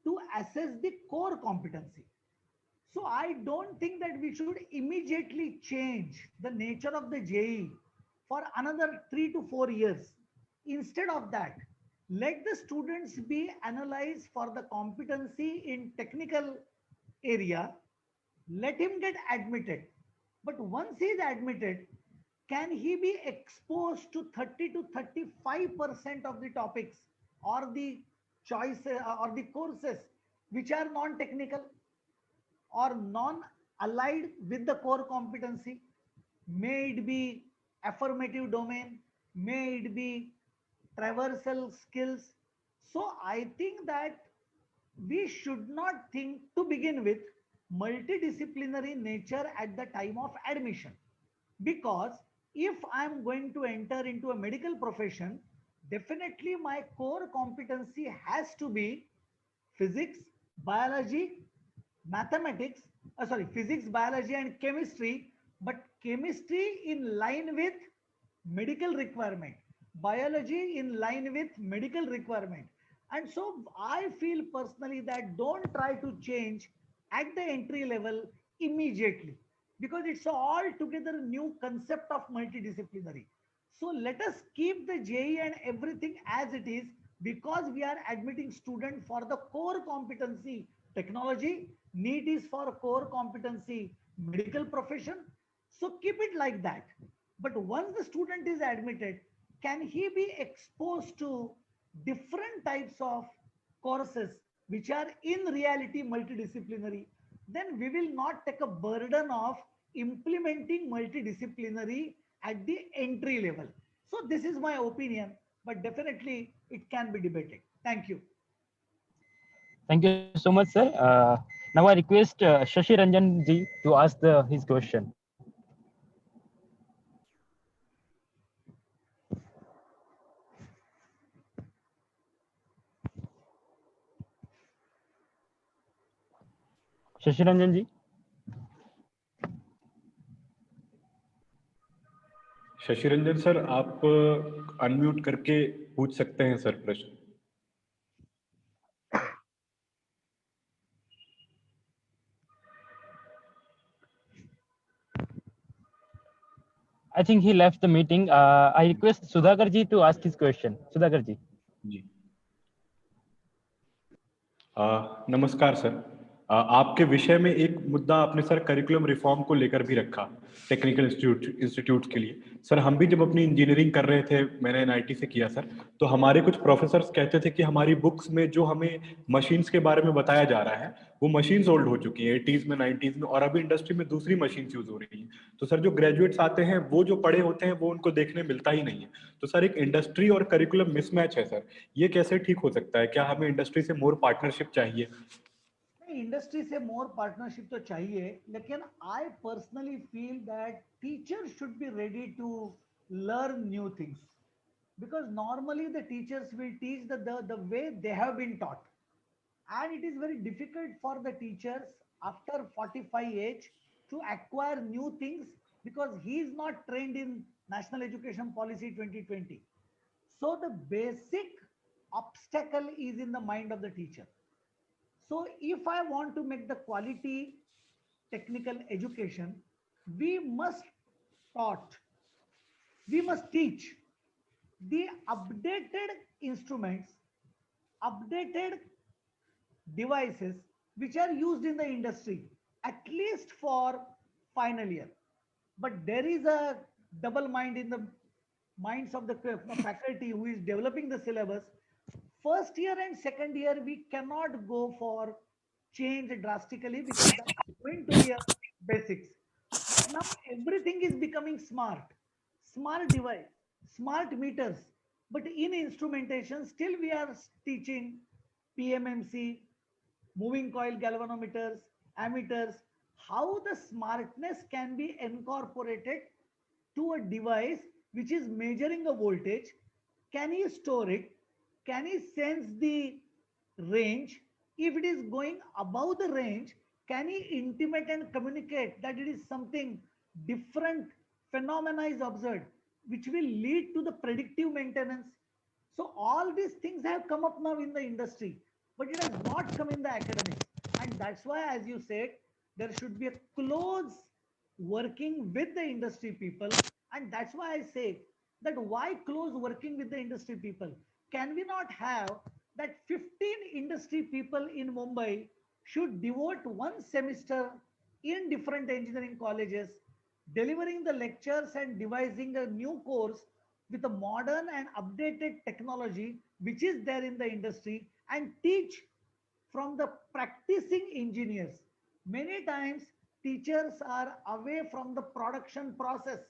to assess the core competency. So I don't think that we should immediately change the nature of the JEE for another 3 to 4 years. Instead of that, let the students be analyzed for the competency in technical area. Let him get admitted. But once he is admitted, can he be exposed to 30 to 35% of the topics or the choices or the courses which are non-technical or non-allied with the core competency? May it be affirmative domain, may it be traversal skills. So I think that we should not think to begin with multidisciplinary nature at the time of admission, because if I'm going to enter into a medical profession, definitely my core competency has to be physics, biology, mathematics, physics, biology, and chemistry, but chemistry in line with medical requirement, biology in line with medical requirement. And so I feel personally that don't try to change at the entry level immediately, because it's all together new concept of multidisciplinary. So let us keep the JEE and everything as it is, because we are admitting student for the core competency technology, NEET is for core competency medical profession. So keep it like that. But once the student is admitted, can he be exposed to different types of courses which are in reality multidisciplinary? Then we will not take a burden of implementing multidisciplinary at the entry level. So this is my opinion, but definitely it can be debated. Thank you. Thank you so much, sir. Now I request Shashi Ranjan ji to ask his question. Shashi Ranjan ji. Shashi Ranjan sir, आप unmute करके पूछ सकते हैं sir प्रश्न। I think he left the meeting. I request Sudhakar ji to ask his question. Sudhakar ji. जी, नमस्कार sir. आपके विषय में एक मुद्दा आपने सर करिकुलम रिफॉर्म को लेकर भी रखा, टेक्निकल इंस्टीट्यूट के लिए। सर हम भी जब अपनी इंजीनियरिंग कर रहे थे, मैंने एनआईटी से किया सर, तो हमारे कुछ प्रोफेसर्स कहते थे कि हमारी बुक्स में जो हमें मशीन्स के बारे में बताया जा रहा है वो मशीन्स ओल्ड हो चुकी हैं 80s में 90s में, और अभी इंडस्ट्री में दूसरी मशीन्स यूज हो रही हैं। तो सर जो ग्रेजुएट्स आते हैं वो जो पढ़े होते हैं वो उनको देखने मिलता ही नहीं है। तो सर एक इंडस्ट्री और करिकुलम मिसमैच है सर, ये कैसे ठीक हो सकता है? क्या हमें इंडस्ट्री से मोर पार्टनरशिप चाहिए? इंडस्ट्री से मोर पार्टनरशिप तो चाहिए, लेकिन I personally feel that teacher should be ready to learn new things, because normally the teachers will teach the way they have been taught, and it is very difficult for the teachers after 45 age to acquire new things, because he is not trained in National Education Policy 2020. So the basic obstacle is in the mind of the teacher. So if I want to make the quality technical education, we must taught, we must teach the updated instruments, updated devices which are used in the industry, at least for final year. But there is a double mind in the minds of the faculty who is developing the syllabus. First year and second year, we cannot go for change drastically because that's going to be a basics. But now everything is becoming smart, smart device, smart meters. But in instrumentation, still we are teaching PMMC, moving coil galvanometers, ammeters, how the smartness can be incorporated to a device which is measuring a voltage. Can he store it? Can he sense the range? If it is going above the range, can he intimate and communicate that it is something different phenomena is observed, which will lead to the predictive maintenance? So all these things have come up now in the industry, but it has not come in the academics. And that's why, as you said, there should be a close working with the industry people. And that's why I say that why close working with the industry people? Can we not have that 15 industry people in Mumbai should devote one semester in different engineering colleges, delivering the lectures and devising a new course with a modern and updated technology which is there in the industry, and teach from the practicing engineers. Many times teachers are away from the production process,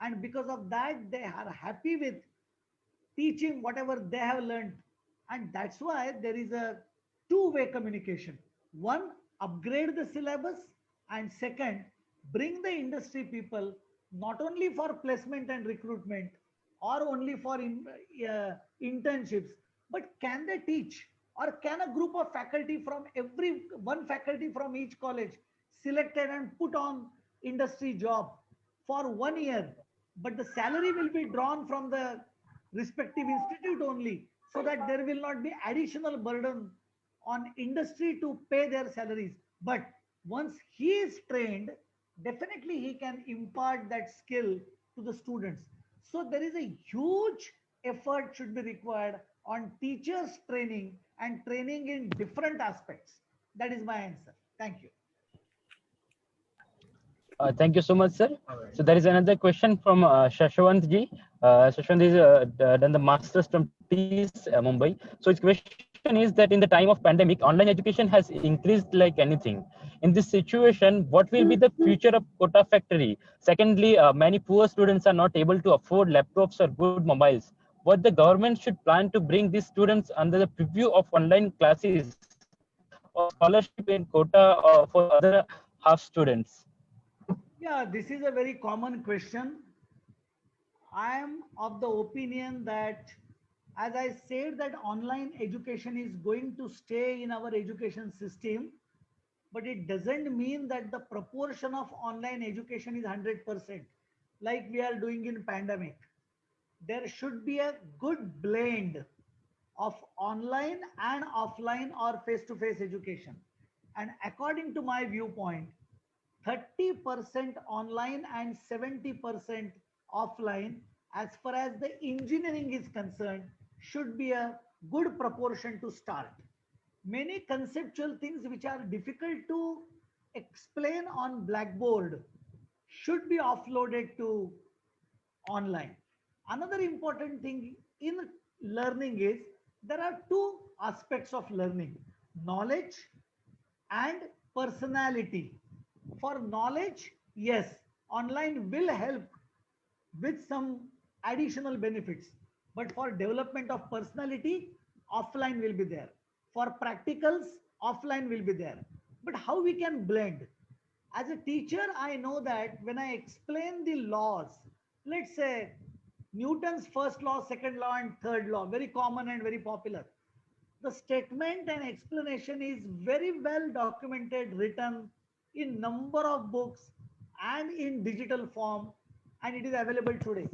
and because of that they are happy with teaching whatever they have learned. And that's why there is a two-way communication. One, upgrade the syllabus, and second, bring the industry people not only for placement and recruitment or only for internships, but can they teach, or can a group of faculty from every one faculty from each college selected and put on industry job for 1 year, but the salary will be drawn from the respective institute only, so that there will not be additional burden on industry to pay their salaries. But once he is trained, definitely he can impart that skill to the students. So there is a huge effort should be required on teachers training, and training in different aspects. That is my answer. Thank you. Thank you so much, sir. So there is another question from Shashwant ji. Shashwant is done the master's from TIS Mumbai. So his question is that in the time of pandemic, online education has increased like anything. In this situation, what will be the future of Kota factory? Secondly, many poor students are not able to afford laptops or good mobiles. What the government should plan to bring these students under the preview of online classes or scholarship in Kota or for other half students? Yeah, this is a very common question. I am of the opinion that, as I said, that online education is going to stay in our education system, but it doesn't mean that the proportion of online education is 100%, like we are doing in pandemic. There should be a good blend of online and offline or face-to-face education. And according to my viewpoint, 30% online and 70% offline, as far as the engineering is concerned, should be a good proportion to start. Many conceptual things which are difficult to explain on blackboard should be offloaded to online. Another important thing in learning is there are two aspects of learning: knowledge and personality. For knowledge, yes, online will help with some additional benefits, but for development of personality, offline will be there. For practicals, offline will be there. But how we can blend? As a teacher, I know that when I explain the laws, let's say Newton's first law, second law, and third law, very common and very popular. The statement and explanation is very well documented, written in number of books and in digital form, and it is available today.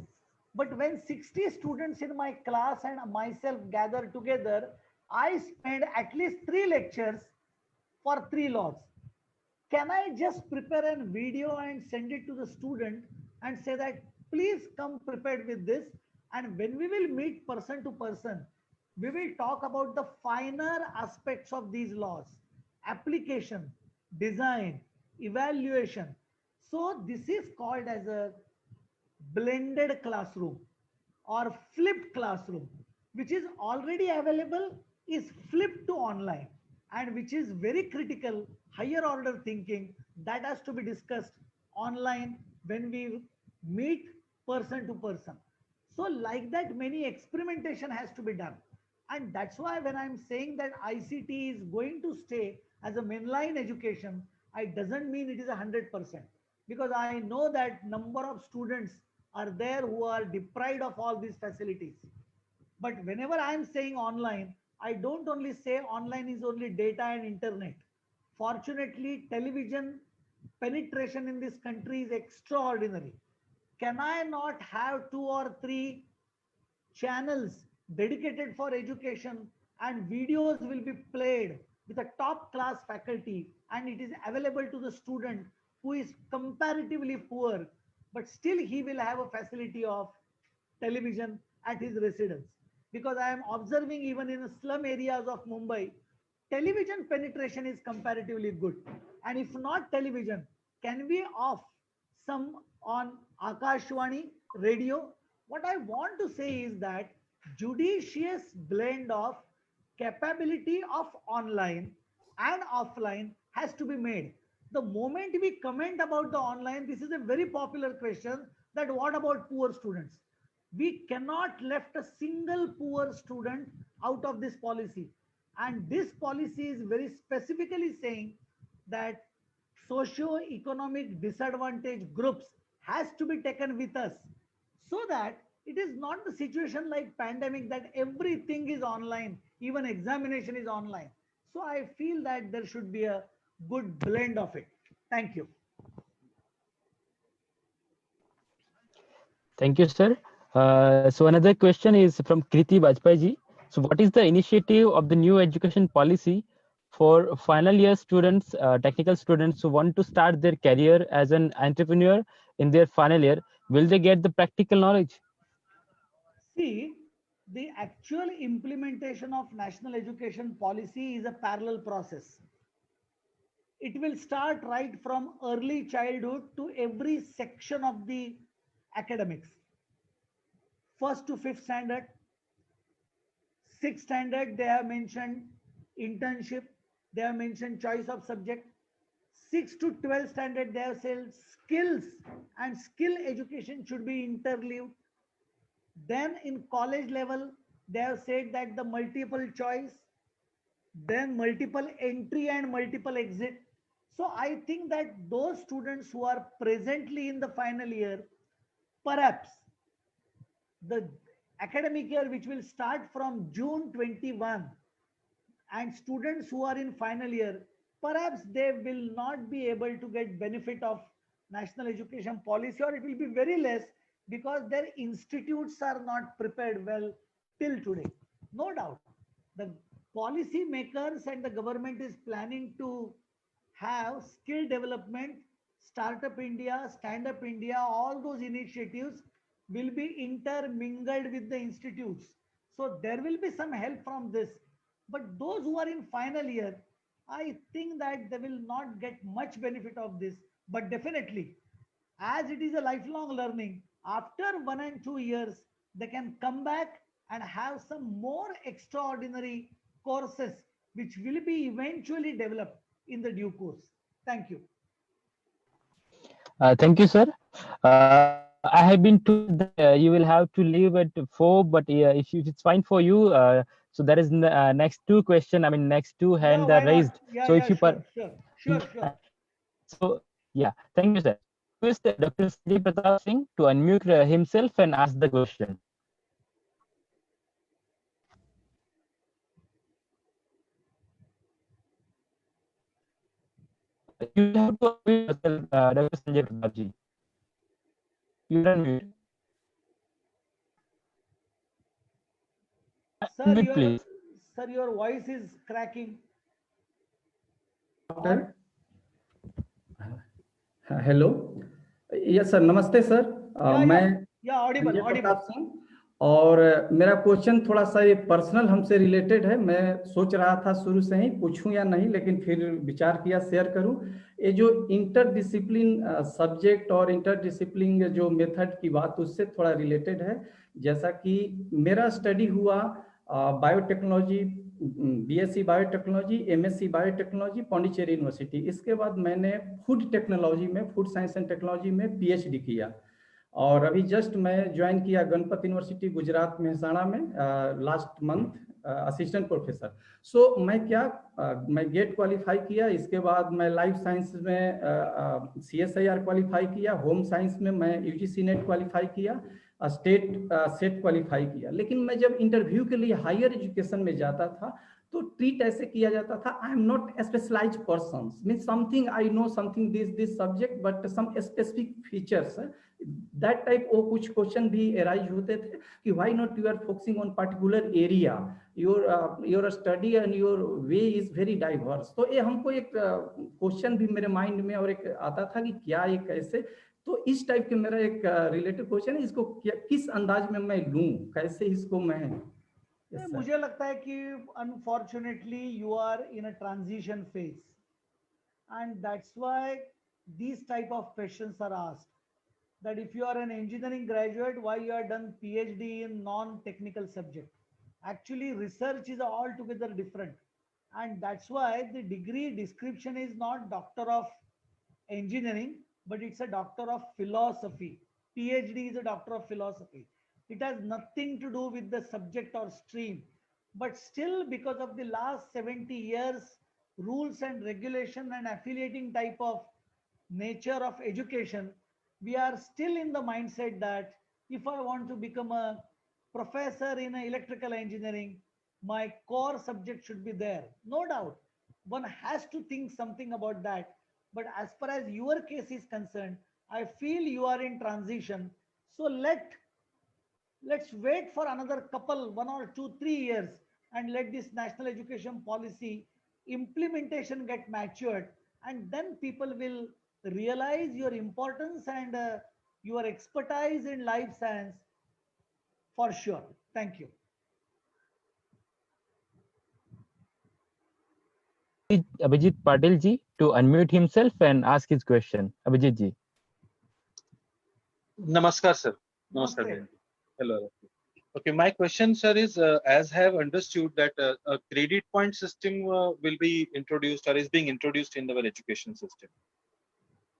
But when 60 students in my class and myself gather together, I spend at least 3 lectures for 3 laws. Can I just prepare a video and send it to the student and say that please come prepared with this, and when we will meet person to person, we will talk about the finer aspects of these laws, application, design, evaluation. So this is called as a blended classroom or flipped classroom, which is already available, is flipped to online, and which is very critical higher order thinking that has to be discussed online when we meet person to person. So like that, many experimentation has to be done. And that's why when I'm saying that ICT is going to stay as a mainline education, I doesn't mean it is 100%, because I know that number of students are there who are deprived of all these facilities. But whenever I am saying online, I don't only say online is only data and internet. Fortunately, television penetration in this country is extraordinary. Can I not have 2 or 3 channels dedicated for education, and videos will be played with a top class faculty, and it is available to the student who is comparatively poor, but still he will have a facility of television at his residence? Because I am observing even in the slum areas of Mumbai, television penetration is comparatively good. And if not television, can we off some on Akashwani radio? What I want to say is that judicious blend of capability of online and offline has to be made. The moment we comment about the online, this is a very popular question, that what about poor students? We cannot left a single poor student out of this policy. And this policy is very specifically saying that socio-economic disadvantaged groups has to be taken with us, so that it is not the situation like pandemic that everything is online, even examination is online. So I feel that there should be a good blend of it. Thank you. Thank you, sir. So another question is from Kriti Bajpai ji. So what is the initiative of the new education policy for final year students, technical students who want to start their career as an entrepreneur in their final year? Will they get the practical knowledge? See, the actual implementation of national education policy is a parallel process. It will start right from early childhood to every section of the academics. First to fifth standard, sixth standard, they have mentioned internship, they have mentioned choice of subject. 6 to 12 standard, they have said skills, and skill education should be interleaved. Then in college level, they have said that the multiple choice, then multiple entry and multiple exit. So I think that those students who are presently in the final year, perhaps the academic year which will start from June 21, and students who are in final year, perhaps they will not be able to get benefit of national education policy, or it will be very less, because their institutes are not prepared well till today. No doubt, the policy makers and the government is planning to have skill development, startup India, stand up India, all those initiatives will be intermingled with the institutes. So there will be some help from this. But those who are in final year, I think that they will not get much benefit of this. But definitely, as it is a lifelong learning, after 1 and 2 years, they can come back and have some more extraordinary courses which will be eventually developed in the due course. Thank you. Thank you, sir. I have been told that you will have to leave at 4, but if it's fine for you, so there is next 2 question. I mean, next 2 hand Yeah, why not? raised. Yeah, So yeah, if you sure. so yeah, thank you, sir. Request Dr. Sri Pratap Singh to unmute himself and ask the question. You have to unmute yourself, Dr. Sanjay Pratap ji. You are unmute. Sir, Unmute, please. your voice is cracking. Doctor, hello, yes sir, नमस्ते sir. मैं Audible Sanjay Audible. Pratap Singh, और मेरा question थोड़ा सा ये personal हमसे related है। मैं सोच रहा था शुरू से ही पूछूं या नहीं, लेकिन फिर विचार किया शेयर करूं। ये जो इंटर डिसिप्लिन सब्जेक्ट और इंटर डिसिप्लिन जो मेथड की बात, उससे थोड़ा रिलेटेड है। जैसा कि मेरा स्टडी हुआ biotechnology, BSc biotechnology, MSc biotechnology Pondicherry university. इसके बाद मैंने फूड टेक्नोलॉजी में, फूड साइंस एंड टेक्नोलॉजी में पीएचडी किया, और अभी जस्ट मैं ज्वाइन किया गणपति यूनिवर्सिटी गुजरात मेहसाणा में लास्ट मंथ असिस्टेंट प्रोफेसर। सो मैं गेट क्वालिफाई किया। इसके बाद मैं लाइफ साइंस में CSIR क्वालिफाई किया। होम साइंस में मैं UGC नेट क्वालिफाई किया, स्टेट सेट क्वालिफाई किया। लेकिन मैं जब इंटरव्यू के लिए हायर एजुकेशन में जाता था तो ट्रीट ऐसे किया जाता था, I am not specialized person, mean something I know something this subject but some specific features, that type. वो कुछ क्वेश्चन भी अराइज होते थे कि why not you are focusing on particular area, your study and your way is very diverse. तो ये हमको एक क्वेश्चन भी मेरे माइंड में और एक आता था कि क्या ये कैसे। तो इस टाइप के मेरा एक रिलेटेड क्वेश्चन है, इसको किस अंदाज में मैं लूं, कैसे इसको मैं। मुझे लगता है कि unfortunately you are in a transition phase, and that's why these type of questions are asked, that if you are an engineering graduate, why you have done PhD in non-technical subject. Actually research is altogether different, and that's why the degree description is not doctor of engineering, but it's a doctor of philosophy. PhD is a doctor of philosophy. It has nothing to do with the subject or stream, but still because of the last 70 years rules and regulation and affiliating type of nature of education, we are still in the mindset that if I want to become a professor in electrical engineering, my core subject should be there. No doubt, one has to think something about that. But as far as your case is concerned, I feel you are in transition. So let's wait for another couple, 1 or 2, 3 years, and let this national education policy implementation get matured, and then people will realize your importance and your expertise in life science for sure. Thank you. Abhijit Patil ji to unmute himself and ask his question. Abhijit ji. Namaskar, sir. Namaskar. Namaste. Hello. Okay, my question, sir, is as I have understood that a credit point system will be introduced or is being introduced in our education system.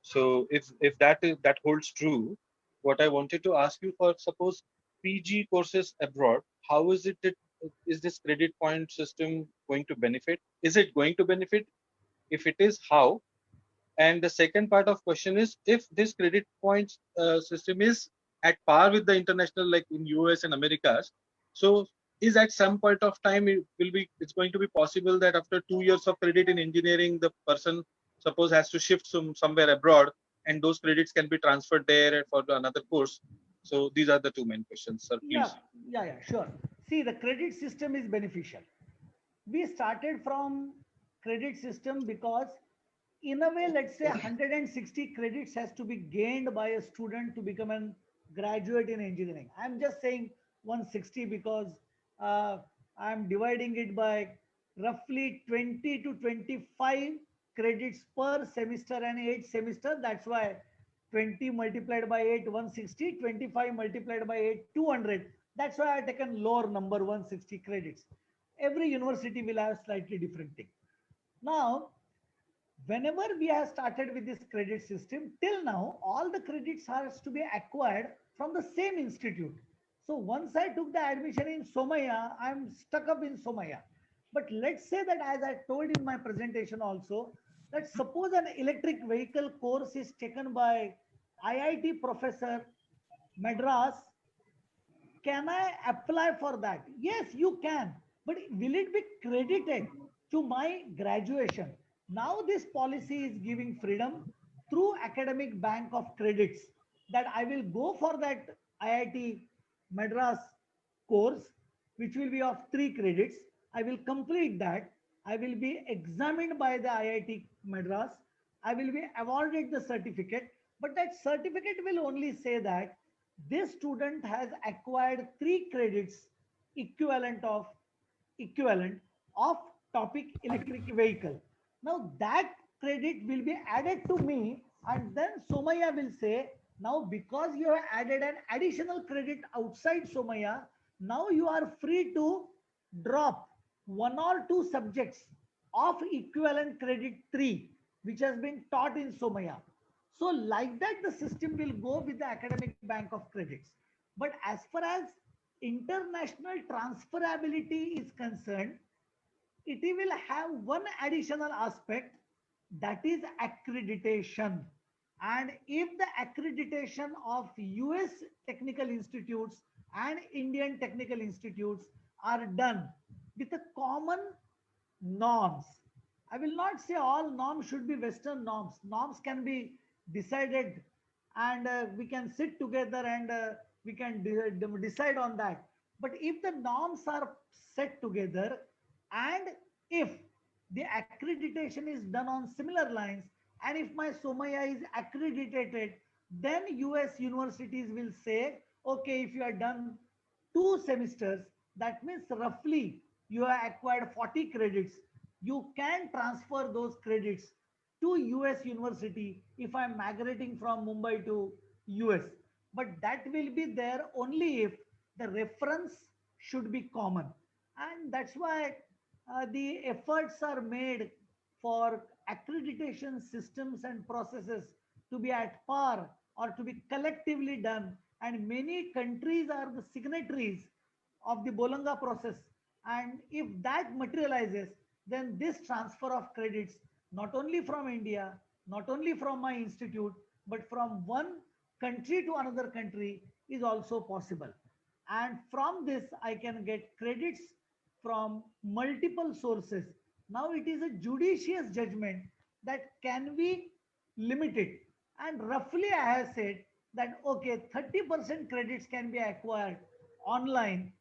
So if that holds true, what I wanted to ask you, for suppose PG courses abroad, how is is this credit point system going to benefit? Is it going to benefit? If it is, how? And the second part of question is, if this credit points system is at par with the international, like in US and Americas, so is at some point of time it's going to be possible that after 2 years of credit in engineering, the person suppose has to shift somewhere abroad, and those credits can be transferred there for another course. So these are the two main questions, sir. Please. Yeah, sure. See, the credit system is beneficial. We started from credit system because in a way, let's say 160 credits has to be gained by a student to become a graduate in engineering. I'm just saying 160 because I'm dividing it by roughly 20 to 25 credits per semester and 8 semester. That's why 20 multiplied by 8, 160, 25 multiplied by 8, 200. That's why I taken lower number, 160 credits. Every university will have slightly different thing. Now, whenever we have started with this credit system, till now, all the credits has to be acquired from the same institute. So once I took the admission in Somaya, I'm stuck up in Somaya. But let's say that, as I told in my presentation also, that suppose an electric vehicle course is taken by IIT professor Madras, can I apply for that? Yes, you can, but will it be credited to my graduation? Now this policy is giving freedom through academic bank of credits, that I will go for that IIT Madras course. which will be of 3 credits. I will complete that. I will be examined by the IIT Madras. I will be awarded the certificate, but that certificate will only say that this student has acquired 3 credits equivalent of equivalent of topic electric vehicle. Now that credit will be added to me, and then Somaya will say, now because you have added an additional credit outside Somaya, now you are free to drop 1 or 2 subjects of equivalent credit 3, which has been taught in Somaya. So like that, the system will go with the academic bank of credits. But as far as international transferability is concerned, it will have one additional aspect, that is accreditation. And if the accreditation of US technical institutes and Indian technical institutes are done with a common norms, I will not say all norms should be Western norms. Norms can be decided, and we can sit together and we can decide on that. But if the norms are set together, and if the accreditation is done on similar lines, and if my Somaya is accredited, then US universities will say, okay, if you are done 2 semesters, that means roughly you have acquired 40 credits. You can transfer those credits to US university if I'm migrating from Mumbai to US. But that will be there only if the reference should be common. And that's why the efforts are made for accreditation systems and processes to be at par or to be collectively done. And many countries are the signatories of the Bologna process. And if that materializes, then this transfer of credits, not only from India, not only from my institute, but from one country to another country is also possible. And from this, I can get credits from multiple sources. Now it is a judicious judgment that can be limited. And roughly I have said that, okay, 30% credits can be acquired online,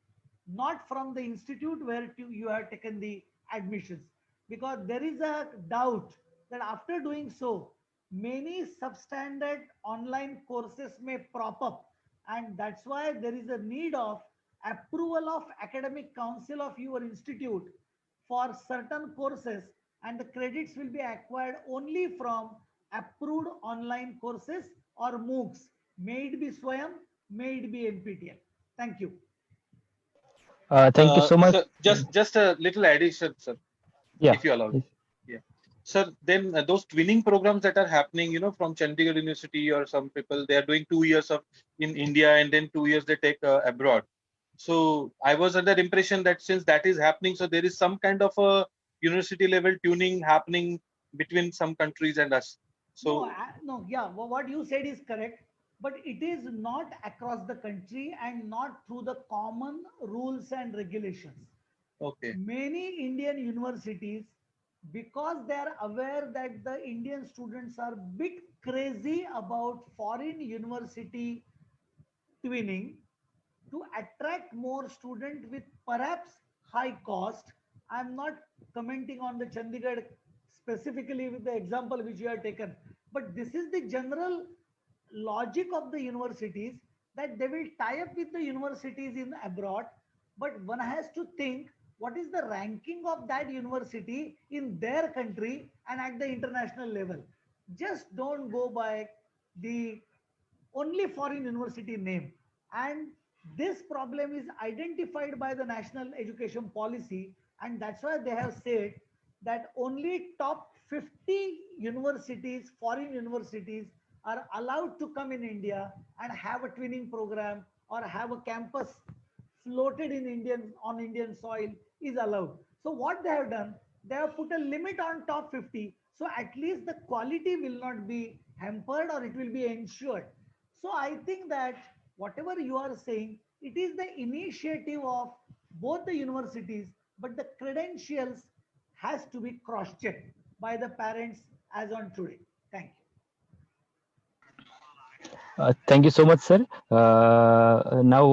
not from the institute where you have taken the admissions. Because there is a doubt that after doing so, many substandard online courses may prop up. And that's why there is a need of approval of academic council of your institute for certain courses, and the credits will be acquired only from approved online courses or MOOCs. May it be Swayam, may it be NPTEL. Thank you. Thank you so much. So just a little addition, sir, Yeah. if you allow. Yeah. Sir, then those twinning programs that are happening, you know, from Chandigarh University, or some people, they are doing 2 years of in India and then 2 years they take abroad. So I was under the impression that since that is happening, so there is some kind of a university level tuning happening between some countries and us. So Yeah, what you said is correct, but it is not across the country and not through the common rules and regulations. okay, Many Indian universities, because they are aware that the Indian students are bit crazy about foreign university twinning, to attract more students with perhaps high cost. I'm not commenting on the Chandigarh specifically with the example which you have taken, but this is the general logic of the universities, that they will tie up with the universities in abroad, but one has to think what is the ranking of that university in their country and at the international level. Just don't go by the only foreign university name. And this problem is identified by the National Education Policy, and that's why they have said that only top 50 universities, foreign universities, are allowed to come in India and have a twinning program or have a campus floated in on Indian soil is allowed. So what they have done, they have put a limit on top 50. So at least the quality will not be hampered, or it will be ensured. So I think that whatever you are saying, it is the initiative of both the universities, but the credentials has to be cross-checked by the parents as on today. Thank you. Thank you so much, sir. Now,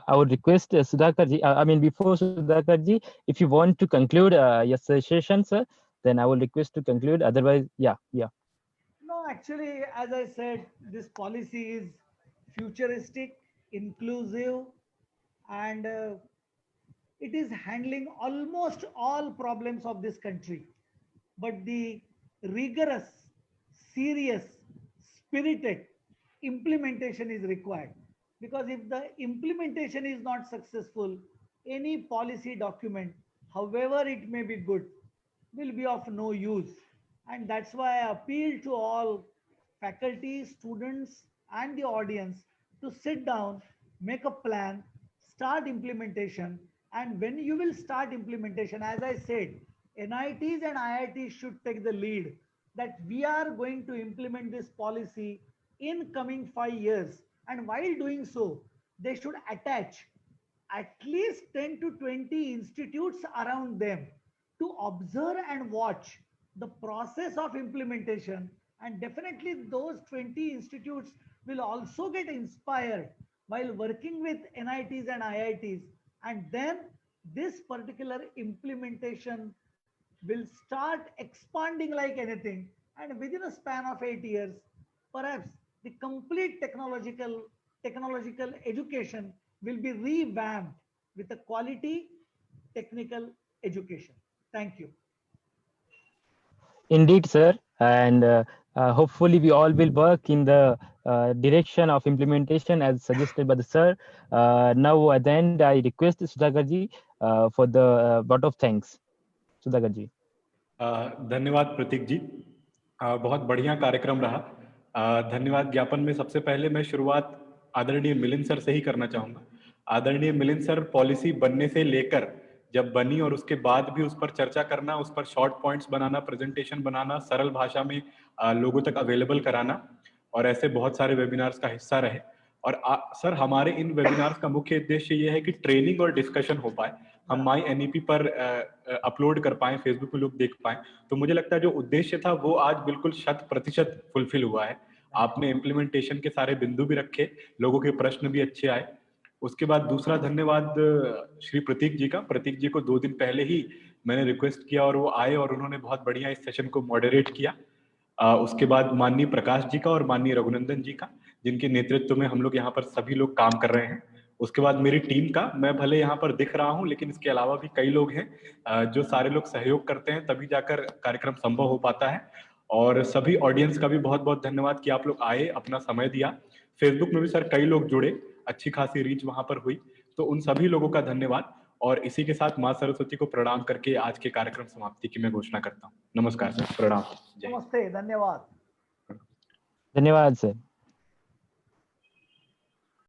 I would request Sudhakar ji. I mean, before Sudhakar ji, if you want to conclude your session, sir, then I will request to conclude. Otherwise, yeah. No, actually, as I said, this policy is futuristic, inclusive, and it is handling almost all problems of this country. But the rigorous, serious, spirited implementation is required. Because if the implementation is not successful, any policy document, however it may be good, will be of no use. And that's why I appeal to all faculty, students, and the audience to sit down, make a plan, start implementation. And when you will start implementation, as I said, NITs and IITs should take the lead that we are going to implement this policy in coming 5 years. And while doing so, they should attach at least 10 to 20 institutes around them to observe and watch the process of implementation. And definitely those 20 institutes will also get inspired while working with NITs and IITs. And then this particular implementation will start expanding like anything. And within a span of 8 years, perhaps the complete technological education will be revamped with a quality technical education. Thank you. Indeed, sir. And hopefully we all will work in the direction of implementation as suggested by the sir. Now at the end, I request Sudhakar ji for the vote of thanks. Sudhakar ji. धन्यवाद प्रतीक जी, बहुत बढ़िया कार्यक्रम रहा। धन्यवाद ज्ञापन में सबसे पहले मैं शुरुआत आदरणीय मिलिंद सर से ही करना चाहूँगा। आदरणीय मिलिंद सर, पॉलिसी बनने से लेकर जब बनी और उसके बाद भी उस पर चर्चा करना, उस पर शॉर्ट पॉइंट्स बनाना, प्रेजेंटेशन बनाना, सरल भाषा में लोगों तक अवेलेबल कराना, और ऐसे बहुत सारे वेबिनार्स का हिस्सा रहे। और सर, हमारे इन वेबिनार्स का मुख्य उद्देश्य ये है कि ट्रेनिंग और डिस्कशन हो पाए, हम माई एनईपी पर अपलोड कर पाएं, फेसबुक पे लोग देख पाएं। तो मुझे लगता है जो उद्देश्य था वो आज बिल्कुल 100% फुलफिल हुआ है। आपने इम्प्लीमेंटेशन के सारे बिंदु भी रखे, लोगों के प्रश्न भी अच्छे आए। उसके बाद दूसरा धन्यवाद श्री प्रतीक जी का। प्रतीक जी को 2 दिन पहले ही मैंने रिक्वेस्ट किया और वो आए और उन्होंने बहुत बढ़िया इस सेशन को मॉडरेट किया। उसके बाद माननीय प्रकाश जी का और माननीय रघुनंदन जी का, जिनके नेतृत्व में हम लोग यहाँ पर सभी लोग काम कर रहे हैं। उसके बाद मेरी टीम का, मैं भले यहाँ पर दिख रहा हूँ लेकिन इसके अलावा भी कई लोग हैं जो सारे लोग सहयोग करते हैं, तभी जाकर कार्यक्रम संभव हो पाता है। और सभी ऑडियंस का भी बहुत बहुत धन्यवाद कि आप लोग आए, अपना समय दिया। फेसबुक में भी सर कई लोग जुड़े, अच्छी खासी रीच वहां पर हुई, तो उन सभी लोगों का धन्यवाद। और इसी के साथ माँ सरस्वती को प्रणाम करके आज के कार्यक्रम समाप्ति की मैं घोषणा करता हूँ। नमस्कार सर, प्रणाम। नमस्ते, धन्यवाद। धन्यवाद सर।